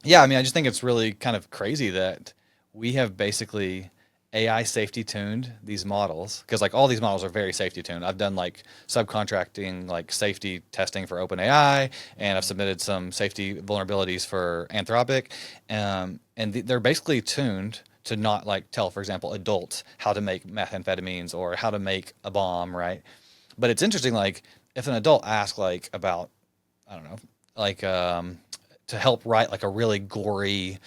just think it's really kind of crazy that we have basically AI safety tuned these models, because like all these models are very safety tuned. I've done like subcontracting, like safety testing for OpenAI, and I've submitted some safety vulnerabilities for Anthropic, and they're basically tuned to not like tell, for example, adults how to make methamphetamines or how to make a bomb, right? But it's interesting, like if an adult asks like about I don't know, like to help write like a really gory,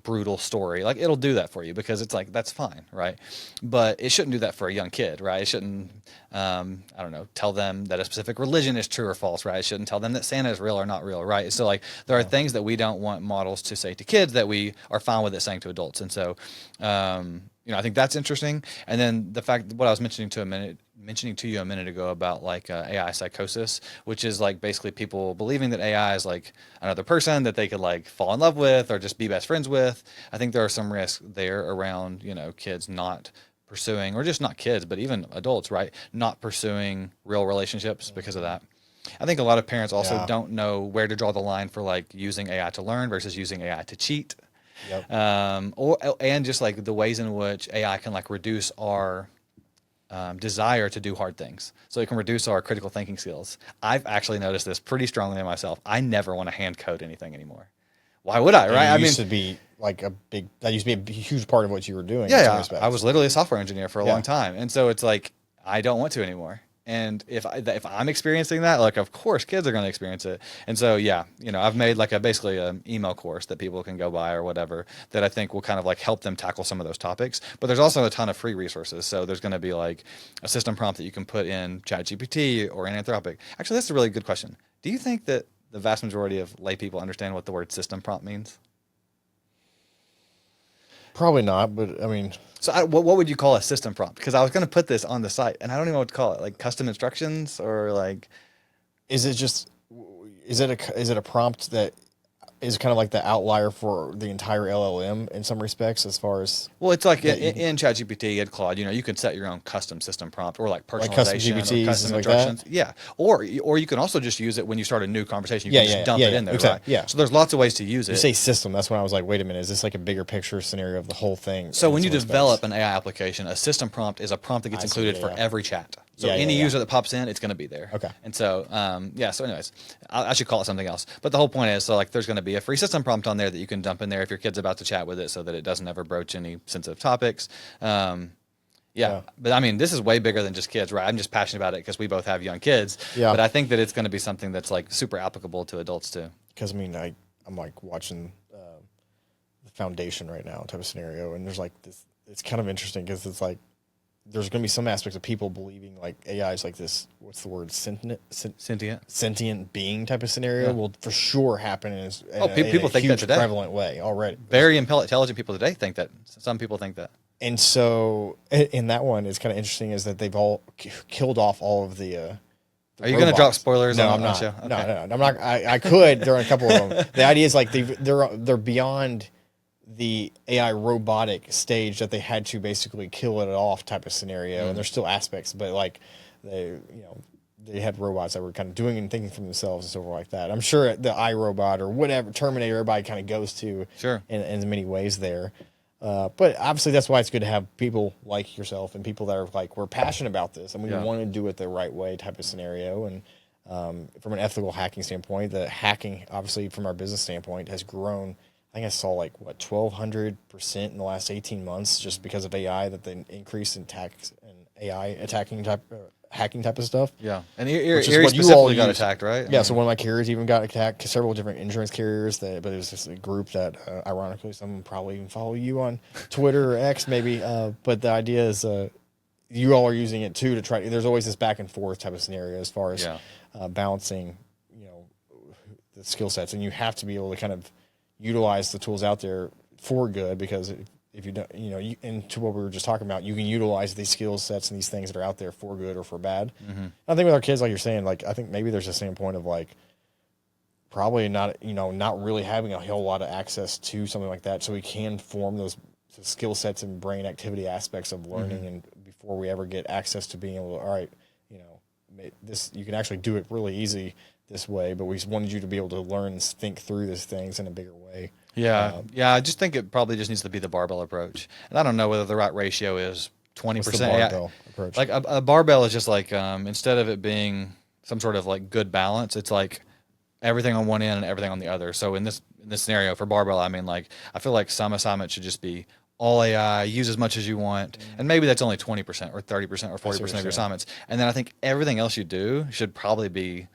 brutal story. Like it'll do that for you because it's like that's fine, right? But it shouldn't do that for a young kid, right? It shouldn't, I don't know, tell them that a specific religion is true or false, right? It shouldn't tell them that Santa is real or not real, right? So like there are things that we don't want models to say to kids that we are fine with it saying to adults, and so. I think that's interesting. And then the fact what I was mentioning to you a minute ago about like AI psychosis, which is like basically people believing that AI is like another person that they could like fall in love with or just be best friends with. I think there are some risks there around, kids not pursuing, or just not kids, but even adults, right? Not pursuing real relationships because of that. I think a lot of parents also don't know where to draw the line for like using AI to learn versus using AI to cheat. Yep. And just like the ways in which AI can like reduce our desire to do hard things. So it can reduce our critical thinking skills. I've actually noticed this pretty strongly in myself. I never want to hand code anything anymore. Why would I, right? I used to be like that used to be a huge part of what you were doing. Yeah, I was literally a software engineer for a long time. And so it's like, I don't want to anymore. And if I'm experiencing that, like, of course, kids are going to experience it. And so, I've made like basically an email course that people can go buy or whatever that I think will kind of like help them tackle some of those topics. But there's also a ton of free resources. So there's going to be like a system prompt that you can put in ChatGPT or in Anthropic. Actually, that's a really good question. Do you think that the vast majority of lay people understand what the word system prompt means? Probably not, but I mean... So what would you call a system prompt? Because I was going to put this on the site, and I don't even know what to call it. Like custom instructions, or like... Is it a prompt that is kind of like the outlier for the entire LLM in some respects as far as... Well, it's like in ChatGPT and Claude, you can set your own custom system prompt or like personalization or custom instructions. Like yeah. Or you can also just use it when you start a new conversation. You can just dump it in there, exactly. right? Yeah. So there's lots of ways to use it. You say system, that's when I was like, wait a minute, is this like a bigger picture scenario of the whole thing? So when you develop an AI application, a system prompt is a prompt that gets included for every chat. So any user that pops in, it's going to be there. Okay. And so, so anyways, I should call it something else. But the whole point is, so like there's going to be a free system prompt on there that you can dump in there if your kid's about to chat with it so that it doesn't ever broach any sensitive topics. But I mean, this is way bigger than just kids, right? I'm just passionate about it because we both have young kids. Yeah. But I think that it's going to be something that's like super applicable to adults too. Because I mean, I'm like watching the Foundation right now type of scenario, and there's like this. It's kind of interesting because it's like there's going to be some aspects of people believing like AI is like this. What's the word? Sentient being type of scenario will for sure happen in people think that today. Prevalent way already. Very intelligent people today think that. Some people think that. And so in that one, it's kind of interesting is that they've all killed off all of the Are you going to drop spoilers? No, on I'm not. Show? Okay. No, I'm not. I could during a couple of them. The idea is like they're beyond the AI robotic stage that they had to basically kill it off type of scenario, and there's still aspects, but like they had robots that were kind of doing and thinking for themselves and so forth like that. I'm sure the iRobot or whatever Terminator everybody kind of goes to in many ways there. But obviously that's why it's good to have people like yourself and people that are like, we're passionate about this and we want to do it the right way type of scenario. And from an ethical hacking standpoint, the hacking, obviously from our business standpoint, has grown. I think I saw like, 1,200% in the last 18 months just because of AI, that the increase in attacks and AI hacking type of stuff. Yeah. And Erie specifically got attacked, right? Yeah. So one of my carriers even got attacked, several different insurance carriers, but it was just a group that, ironically, some probably even follow you on Twitter or X maybe. But the idea is you all are using it too to try. There's always this back and forth type of scenario as far as balancing, the skill sets. And you have to be able to kind of utilize the tools out there for good, because if you don't, and to what we were just talking about, you can utilize these skill sets and these things that are out there for good or for bad. Mm-hmm. I think with our kids, like you're saying, like, I think maybe there's a standpoint of like, probably not, not really having a whole lot of access to something like that. So we can form those skill sets and brain activity aspects of learning. And before we ever get access to being able to, all right, this, you can actually do it really easy this way, but we just wanted you to be able to learn and think through these things in a bigger way. Yeah. I just think it probably just needs to be the barbell approach. And I don't know whether the right ratio is 20%. What's the barbell approach? Like a barbell is just like, instead of it being some sort of like good balance, it's like everything on one end and everything on the other. So in this scenario for barbell, I mean, like, I feel like some assignments should just be all AI, use as much as you want. And maybe that's only 20% or 30% or 40% of your assignments. And then I think everything else you do should probably be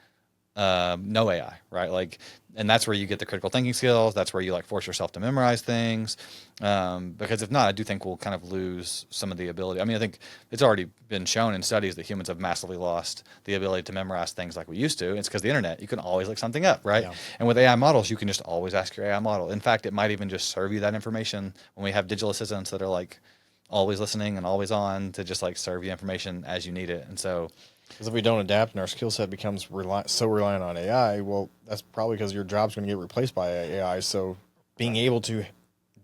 no AI, right? Like, and that's where you get the critical thinking skills. That's where you like force yourself to memorize things. Because if not, I do think we'll kind of lose some of the ability. I mean, I think it's already been shown in studies that humans have massively lost the ability to memorize things like we used to. It's because the internet, you can always look something up, right? Yeah. And with AI models, you can just always ask your AI model. In fact, it might even just serve you that information when we have digital assistants that are like always listening and always on to just like serve you information as you need it. And so, Because if we don't adapt and our skill set becomes so reliant on AI, well, that's probably because your job's going to get replaced by AI. So being able to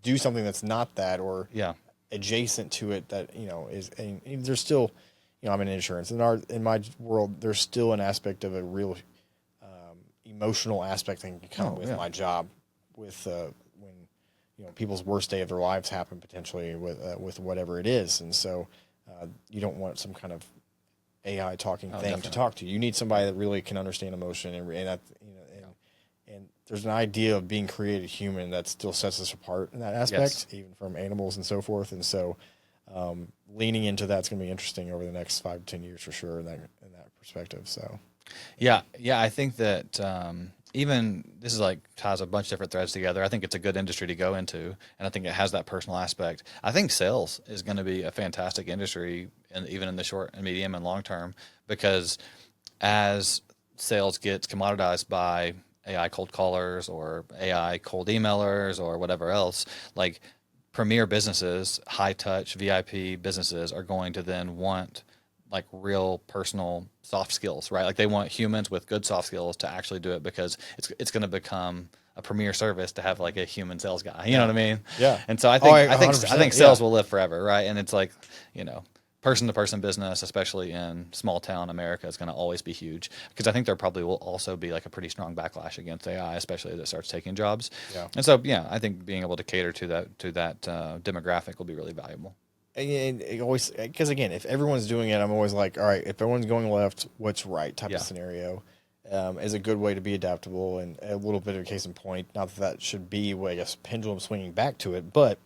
do something that's not that or yeah, adjacent to it that, is, and there's still, I'm in insurance. In my world, there's still an aspect of a real emotional aspect that can come with my job with when, people's worst day of their lives happen potentially with whatever it is. And so you don't want some kind of AI talking thing definitely. to talk to. You need somebody that really can understand emotion and that, and there's an idea of being created human that still sets us apart in that aspect, even from animals and so forth. And so, leaning into that's going to be interesting over the next 5 to 10 years for sure in that perspective. So, yeah, I think that even this is like ties a bunch of different threads together. I think it's a good industry to go into, and I think it has that personal aspect. I think sales is going to be a fantastic industry, and even in the short and medium and long term, because as sales gets commoditized by AI cold callers or AI cold emailers or whatever else, like premier businesses, high touch VIP businesses are going to then want like real personal soft skills, right? Like they want humans with good soft skills to actually do it because it's going to become a premier service to have like a human sales guy. You know what I mean? Yeah. And so I think 100%, sales will live forever, right? And it's like, person to person business, especially in small town America, is going to always be huge because I think there probably will also be like a pretty strong backlash against AI, especially as it starts taking jobs. Yeah. And so, I think being able to cater to that demographic will be really valuable. And it always, because again, if everyone's doing it, I'm always like, all right, if everyone's going left, what's right type of scenario is a good way to be adaptable and a little bit of a case in point. Not that should be, I guess, pendulum swinging back to it, but,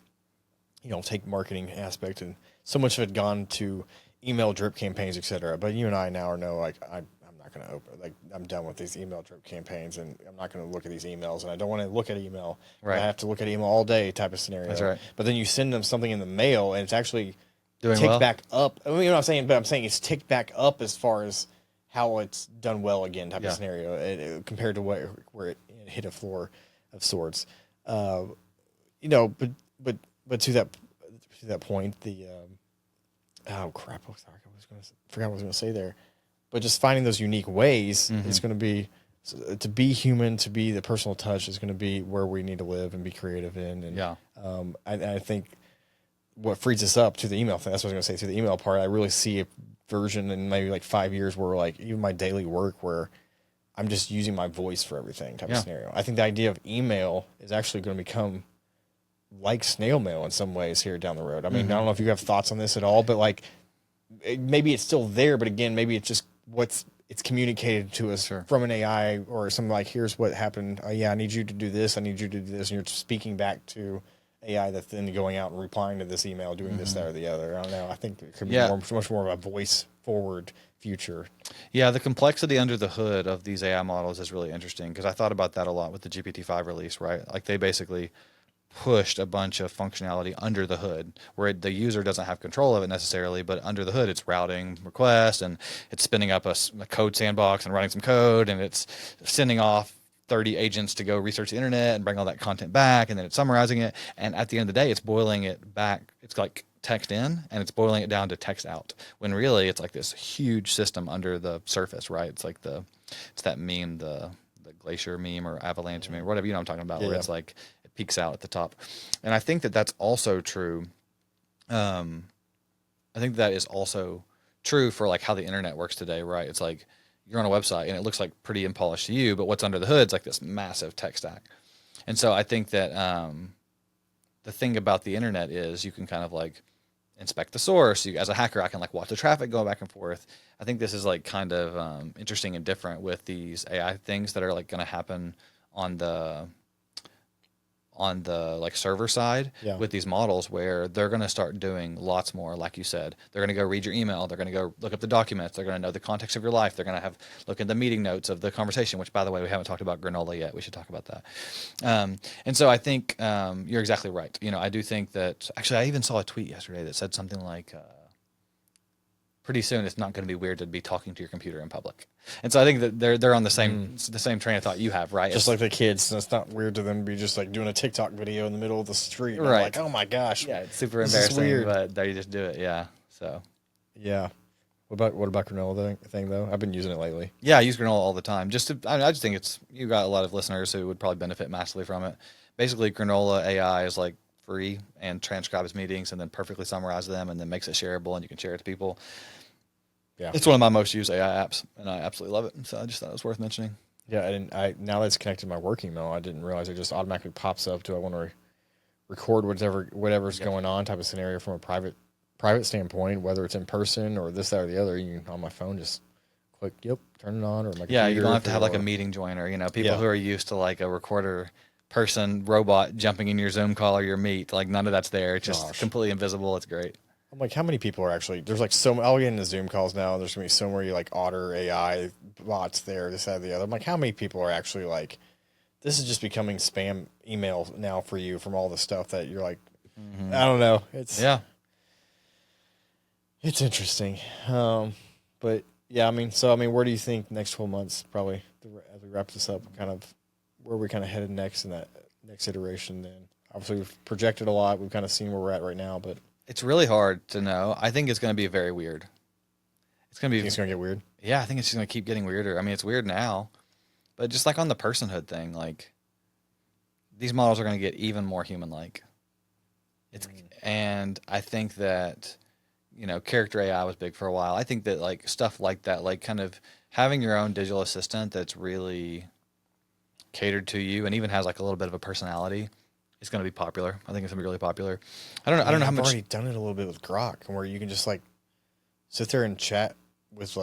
take marketing aspect and so much of it gone to email drip campaigns, et cetera. But you and I now know, like, I'm not going to open, like, I'm done with these email drip campaigns and I'm not going to look at these emails and I don't want to look at email. Right. I have to look at email all day type of scenario. That's right. But then you send them something in the mail and it's actually Doing ticked well? back up. I mean, you know what I'm saying? But I'm saying it's ticked back up as far as how it's done well again type of scenario compared to where it hit a floor of sorts. But to that point, the oh crap! I forgot what I was going to say there. But just finding those unique ways is going to be to be human, to be the personal touch is going to be where we need to live and be creative in. And I think what frees us up to the email thing. That's what I was going to say. To the email part, I really see a version in maybe like 5 years where like even my daily work where I'm just using my voice for everything type of scenario. I think the idea of email is actually going to become like snail mail in some ways here down the road. I mean, I don't know if you have thoughts on this at all, but like maybe it's still there, but again, maybe it's just it's communicated to us from an AI or something like, here's what happened. I need you to do this. I need you to do this. And you're speaking back to AI that's then going out and replying to this email, doing this, that, or the other. I don't know. I think it could be much more of a voice forward future. Yeah, the complexity under the hood of these AI models is really interesting because I thought about that a lot with the GPT-5 release, right? Like they basically pushed a bunch of functionality under the hood where the user doesn't have control of it necessarily, but under the hood it's routing requests and it's spinning up a code sandbox and running some code and it's sending off 30 agents to go research the internet and bring all that content back and then it's summarizing it, and at the end of the day it's boiling it back. It's like text in and it's boiling it down to text out when really it's like this huge system under the surface, right? It's like it's that meme, the glacier meme or avalanche meme or whatever, I'm talking about, where it's like peaks out at the top. And I think that that's also true. I think that is also true for like how the internet works today, right? It's like you're on a website and it looks like pretty unpolished to you, but what's under the hood is like this massive tech stack. And so I think that the thing about the internet is you can kind of like inspect the source. As a hacker, I can like watch the traffic go back and forth. I think this is like kind of interesting and different with these AI things that are like going to happen on on the like server side Yeah. with these models where they're going to start doing lots more, like you said. They're going to go read your email. They're going to go look up the documents. They're going to know the context of your life. They're going to have look at the meeting notes of the conversation, which, by the way, we haven't talked about granola yet. We should talk about that. And so I think you're exactly right. You know, I do think that actually I even saw a tweet yesterday that said something like, pretty soon it's not going to be weird to be talking to your computer in public. And so I think that they're on the same train of thought you have, right? Just like the kids, it's not weird to them to be just like doing a TikTok video in the middle of the street. And Right. I'm like, oh my gosh. Yeah, it's super This is embarrassing, weird. but they just do it. Yeah. So Yeah. What about granola thing though? I've been using it lately. yeah, I use granola all the time. I just think you got a lot of listeners who would probably benefit massively from it. Basically, granola AI is like free and transcribes meetings and then perfectly summarizes them and then makes it shareable and you can share it to people. Yeah. It's one of my most used AI apps, and I absolutely love it. So I just thought it was worth mentioning. Yeah, now that it's connected to my work email, I didn't realize it just automatically pops up. Do I want to record whatever's going on type of scenario from a private standpoint, whether it's in person or this, that, or the other? You can, on my phone, just click, yep, turn it on, or my Yeah, you computer don't have to have like a or- meeting joiner. You know, people Yeah. who are used to like a recorder person robot jumping in your Zoom call or your Meet, like none of that's there. It's just Gosh. completely invisible. It's great. I'm like, how many people are actually? There's like I'll get into Zoom calls now. And there's gonna be so many like Otter AI bots there, this, that, or the other. I'm like, how many people are actually like? This is just becoming spam email now for you from all the stuff that you're like. I don't know. Yeah. It's interesting. But yeah, I mean, where do you think next 12 months, probably, as we wrap this up, kind of where we kind of headed next in that next iteration? Then obviously we've projected a lot. We've kind of seen where we're at right now, but It's really hard to know. I think it's going to be very weird. It's going to be. it's going to get weird. Yeah, I think it's just going to keep getting weirder. I mean, it's weird now, but just like on the personhood thing, like these models are going to get even more human-like. And I think that, you know, character AI was big for a while. I think that like stuff like that, like kind of having your own digital assistant that's really catered to you and even has like a little bit of a personality, is going to be popular. I think it's going to be really popular. I don't know how I've much. already done it a little bit with Grok, where you can just like sit there and chat with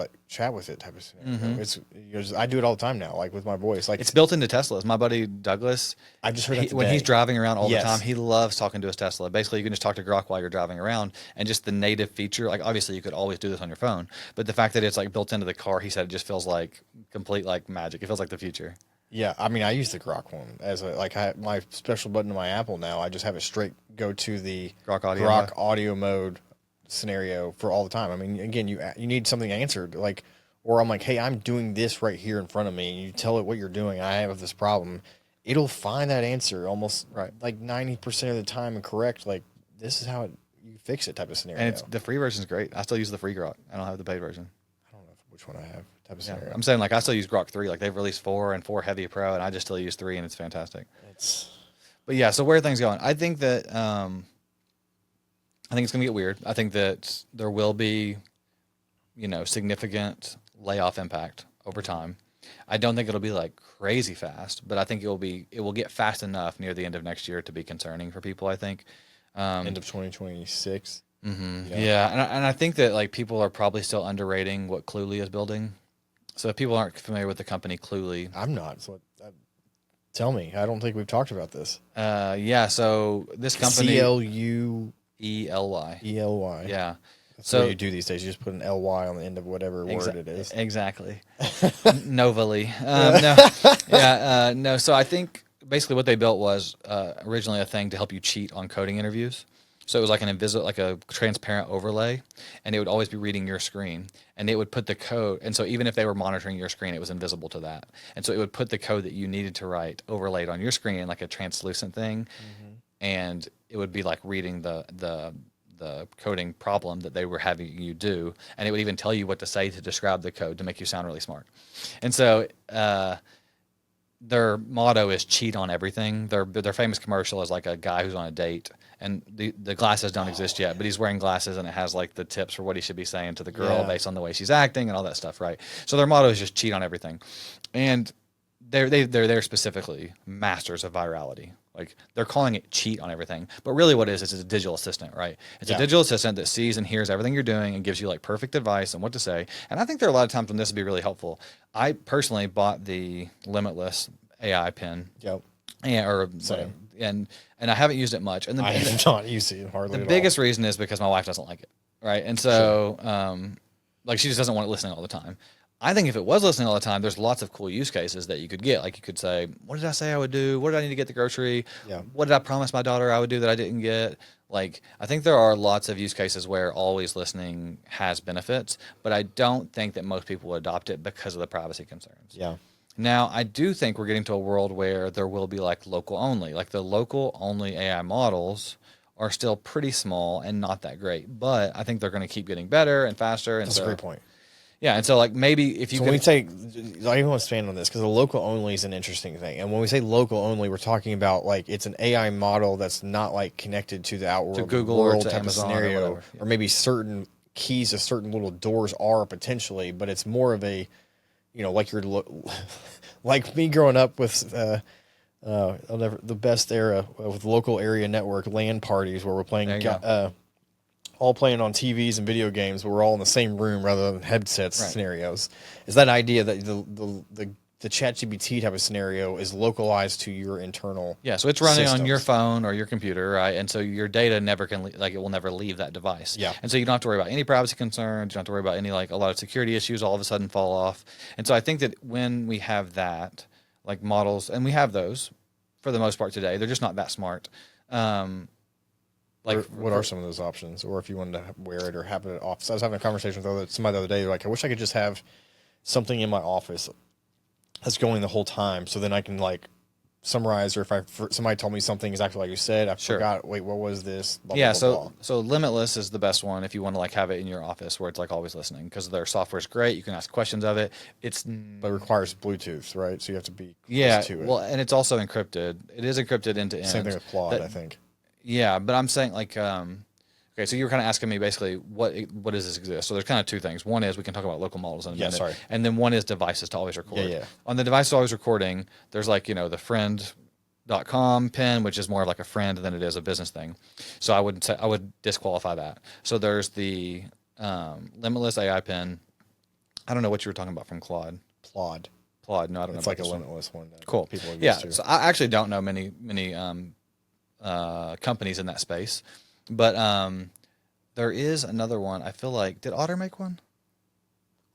it type of scenario. I do it all the time now, like with my voice. Like It's built into Teslas. My buddy Douglas, I just heard that when today. he's driving around all Yes. the time, he loves talking to his Tesla. Basically, you can just talk to Grok while you're driving around, and just the native feature. Like obviously, you could always do this on your phone, but the fact that it's like built into the car, he said, it just feels like complete like magic. It feels like the future. Yeah, I mean, I use the Grok one as my special button in my Apple now. I just have it straight go to the Grok audio Grok mode. audio mode scenario for all the time. I mean, again, you need something answered, like, or I'm like, hey, I'm doing this right here in front of me, and you tell it what you're doing. I have this problem. It'll find that answer almost like 90% of the time and correct. Like, this is how you fix it type of scenario. And the free version is great. I still use the free Grok. I don't have the paid version. I don't know which one I have type of Yeah. scenario. I'm saying like I still use Grok 3. Like they've released 4 and 4 Heavy Pro, and I just still use 3, and it's fantastic. But yeah, so where are things going? I think that I think it's going to get weird. I think that there will be, you know, significant layoff impact over time. I don't think it'll be like crazy fast, but I think it will get fast enough near the end of next year to be concerning for people, I think. End of 2026. Yeah, and I think that like people are probably still underrating what Cluely is building. So if people aren't familiar with the company Cluely, I'm not. So tell me. I don't think we've talked about this. yeah, so this company CLUELY. ELY. Yeah. That's So what you do these days. You just put an LY on the end of whatever word it is. Exactly. Novally. No. So I think basically what they built was originally a thing to help you cheat on coding interviews. So it was like like a transparent overlay, and it would always be reading your screen, and it would put the code. And so even if they were monitoring your screen, it was invisible to that. And so it would put the code that you needed to write overlaid on your screen like a translucent thing, and it would be like reading the coding problem that they were having you do, and it would even tell you what to say to describe the code to make you sound really smart. And so their motto is cheat on everything. Their famous commercial is like a guy who's on a date, and the glasses don't exist yet, but he's wearing glasses, and it has like the tips for what he should be saying to the girl based on the way she's acting and all that stuff, right? So their motto is just cheat on everything, and they're specifically masters of virality. Like they're calling it cheat on everything, but really what it is a digital assistant, right? It's a digital assistant that sees and hears everything you're doing and gives you like perfect advice on what to say. And I think there are a lot of times when this would be really helpful. I personally bought the Limitless AI pen. Yep. Yeah, or and I haven't used it much. And I have not used it hardly. The at biggest all. reason is because my wife doesn't like it, right? And so, like, she just doesn't want it listening all the time. I think if it was listening all the time, there's lots of cool use cases that you could get. Like, you could say, what did I say I would do? What did I need to get the grocery? Yeah. What did I promise my daughter I would do that I didn't get? Like, I think there are lots of use cases where always listening has benefits, but I don't think that most people would adopt it because of the privacy concerns. Yeah. Now, I do think we're getting to a world where there will be like local only. Like, the local only AI models are still pretty small and not that great, but I think they're going to keep getting better and faster. And That's a great point. Yeah, and so like maybe if you So when we say, I even want to expand on this because the local only is an interesting thing. And when we say local only, we're talking about like it's an AI model that's not like connected to the outworld, to Google world or to type Amazon of scenario, or whatever. or maybe certain keys to certain little doors are potentially, but it's more of a, like like me growing up with the best era with local area network LAN parties where we're playing all playing on TVs and video games, but we're all in the same room rather than headsets scenarios. Is that idea that the ChatGPT type of scenario is localized to your internal so it's running systems. on your phone or your computer, right? And so your data never can it will never leave that device. Yeah. And so you don't have to worry about any privacy concerns. You don't have to worry about any like a lot of security issues all of a sudden fall off. And so I think that when we have that, like models, and we have those for the most part today, they're just not that smart. What are some of those options? Or if you wanted to wear it or have it at office. I was having a conversation with somebody the other day. Like, I wish I could just have something in my office that's going the whole time. So then I can like summarize, or if somebody told me something exactly like you said, I forgot, wait, what was this? Blah, yeah. blah, blah, blah. So Limitless is the best one if you want to like have it in your office where it's like always listening, because their software is great. You can ask questions of it. But it requires Bluetooth, right? So you have to be close to it. Well, and it's also encrypted. It is encrypted end to end. Same thing with Claude, I think. Yeah, but I'm saying like, okay, so you were kind of asking me basically what does this exist? So there's kind of two things. One is we can talk about local models in a minute. Sorry. And then one is devices to always record. Yeah. On the device to always recording, there's like, the friend.com pin, which is more of like a friend than it is a business thing. So I would disqualify that. So there's the Limitless AI pin. I don't know what you were talking about from Claude. Plod. No, I don't know. It's like a Limitless one. Cool. People are Yeah. used to. So I actually don't know many companies in that space, but there is another one. I feel like, did Otter make one?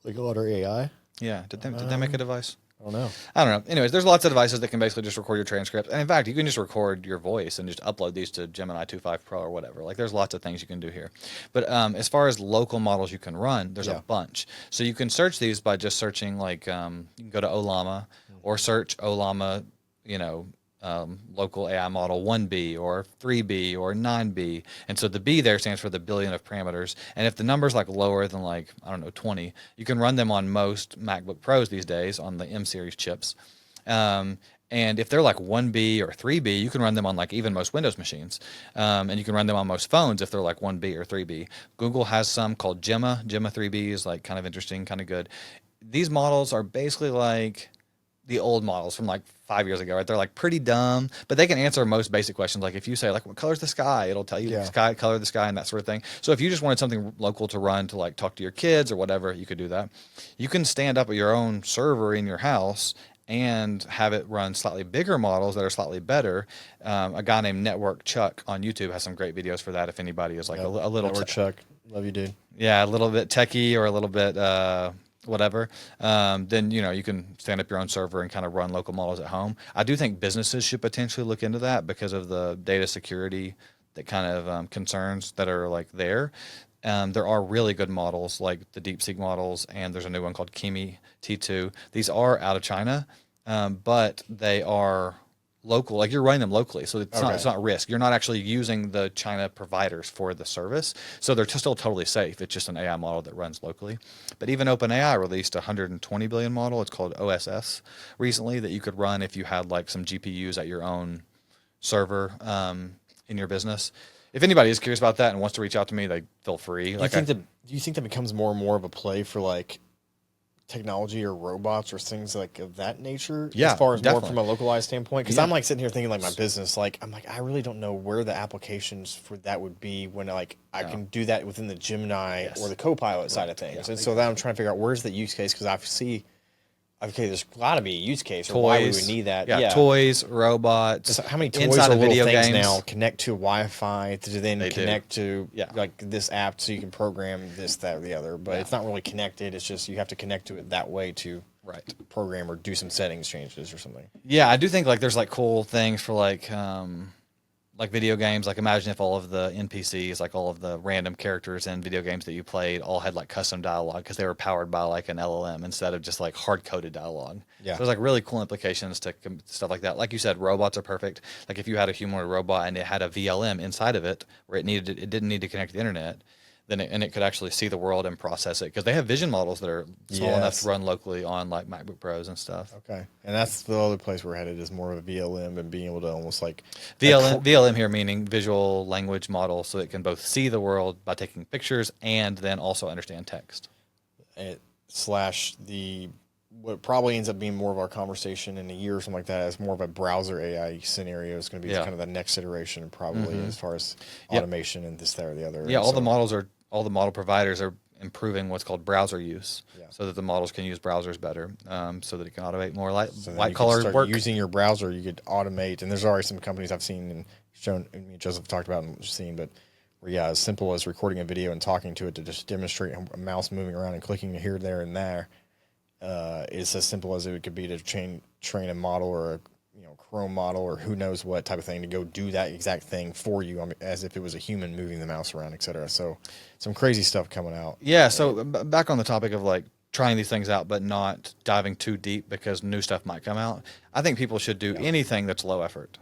Like Otter AI? Yeah. Did they make a device? I don't know. I don't know. Anyways, there's lots of devices that can basically just record your transcripts. And in fact, you can just record your voice and just upload these to Gemini 2.5 Pro or whatever. Like, there's lots of things you can do here. But as far as local models you can run, there's a bunch. So you can search these by just searching, like, you can go to Olama or search Olama, local AI model 1B or 3B or 9B. And so the B there stands for the billion of parameters. And if the number's like lower than like, 20, you can run them on most MacBook Pros these days on the M series chips. And if they're like 1B or 3B, you can run them on like even most Windows machines. And you can run them on most phones if they're like 1B or 3B. Google has some called Gemma. Gemma 3B is like kind of interesting, kind of good. These models are basically like the old models from like 5 years ago, right? They're like pretty dumb, but they can answer most basic questions. Like if you say like, what color's the sky? It'll tell you the color of the sky and that sort of thing. So if you just wanted something local to run to like talk to your kids or whatever, you could do that. You can stand up your own server in your house and have it run slightly bigger models that are slightly better. A guy named Network Chuck on YouTube has some great videos for that. If anybody is like a little Network Chuck, love you, dude. Yeah, a little bit techie or a little bit, whatever, then you can stand up your own server and kind of run local models at home. I do think businesses should potentially look into that because of the data security that kind of concerns that are like there. There are really good models like the DeepSeek models, and there's a new one called Kimi T2. These are out of China, but they are local, like you're running them locally, so it's not risk. You're not actually using the China providers for the service, so they're still totally safe. It's just an AI model that runs locally. But even OpenAI released a 120 billion model. It's called OSS recently that you could run if you had like some GPUs at your own server in your business. If anybody is curious about that and wants to reach out to me, they feel free. Do you think that becomes more and more of a play for like technology or robots or things like of that nature? Yeah, as far as definitely. more from a localized standpoint, because I'm like sitting here thinking like my business, like I'm like I really don't know where the applications for that would be when like I can do that within the Gemini or the Copilot side of things, and so then I'm trying to figure out where's the use case, because Okay, there's got to be a use case or why we would need that. Yeah, toys, robots. How many toys inside or of little video things games now connect to Wi-Fi to then They do. connect to Yeah. like this app so you can program this, that, or the other. But it's not really connected. It's just you have to connect to it that way to program or do some settings changes or something. Yeah, I do think like there's like cool things for like video games. Like imagine if all of the NPCs, like all of the random characters in video games that you played, all had like custom dialogue because they were powered by like an LLM instead of just like hard coded dialogue. Yeah. So there's like really cool implications to stuff like that. Like you said, robots are perfect. Like if you had a humanoid robot and it had a VLM inside of it where it didn't need to connect to the internet, then it could actually see the world and process it because they have vision models that are small enough to run locally on like MacBook Pros and stuff. Okay, and that's the other place we're headed is more of a VLM and being able to almost like VLM here meaning visual language model, so it can both see the world by taking pictures and then also understand text. Slash what probably ends up being more of our conversation in a year or something like that is more of a browser AI scenario. It's going to be kind of the next iteration probably as far as automation and this, that, or the other. Yeah, all the model providers are improving what's called browser use, so that the models can use browsers better, so that it can automate more white collar work. Using your browser, you could automate, and there's already some companies I've seen and shown, and Joseph talked about and seen, but where as simple as recording a video and talking to it to just demonstrate a mouse moving around and clicking here, there, and there, is as simple as it could be to train a model or a Chrome model or who knows what type of thing to go do that exact thing for you, as if it was a human moving the mouse around, etc. So some crazy stuff coming out. Yeah. So back on the topic of like trying these things out, but not diving too deep because new stuff might come out. I think people should do anything that's low effort,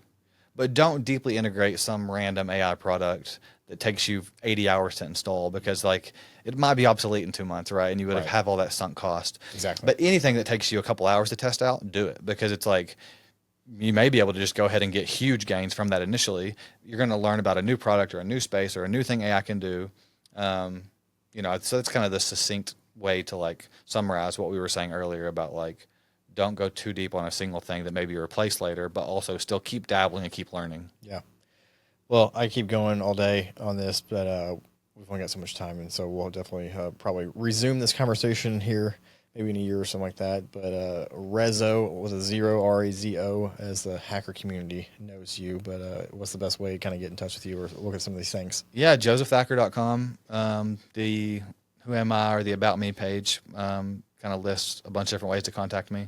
but don't deeply integrate some random AI product that takes you 80 hours to install because like it might be obsolete in 2 months, right? And you would have all that sunk cost. Exactly. But anything that takes you a couple hours to test out, do it because it's like, you may be able to just go ahead and get huge gains from that initially. You're going to learn about a new product or a new space or a new thing AI can do. So it's kind of the succinct way to like summarize what we were saying earlier about like, don't go too deep on a single thing that maybe you replace later, but also still keep dabbling and keep learning. Yeah. Well, I keep going all day on this, but we've only got so much time, and so we'll definitely probably resume this conversation here maybe in a year or something like that. But Rezo with a 0, R-E-Z-O, as the hacker community knows you. But what's the best way to kind of get in touch with you or look at some of these things? Yeah, josephthacker.com. The Who Am I or the About Me page kind of lists a bunch of different ways to contact me.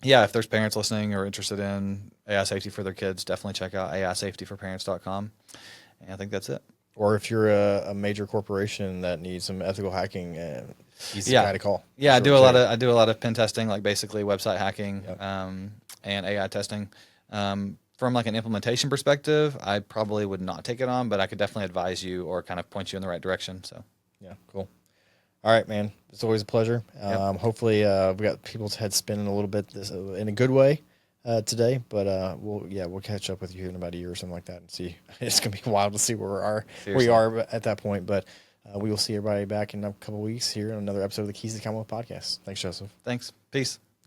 If there's parents listening or interested in AI safety for their kids, definitely check out AIsafetyforparents.com. And I think that's it. Or if you're a major corporation that needs some ethical hacking, he's the guy to call. Yeah, I do a lot of pen testing, like basically website hacking, and AI testing. From like an implementation perspective, I probably would not take it on, but I could definitely advise you or kind of point you in the right direction. So yeah, cool. All right, man. It's always a pleasure. Hopefully, we got people's heads spinning a little bit in a good way today. But we'll catch up with you here in about a year or something like that and see. It's gonna be wild to see where we are at that point. But we will see everybody back in a couple of weeks here on another episode of the Keys to the Commonwealth podcast. Thanks, Joseph. thanks. Peace.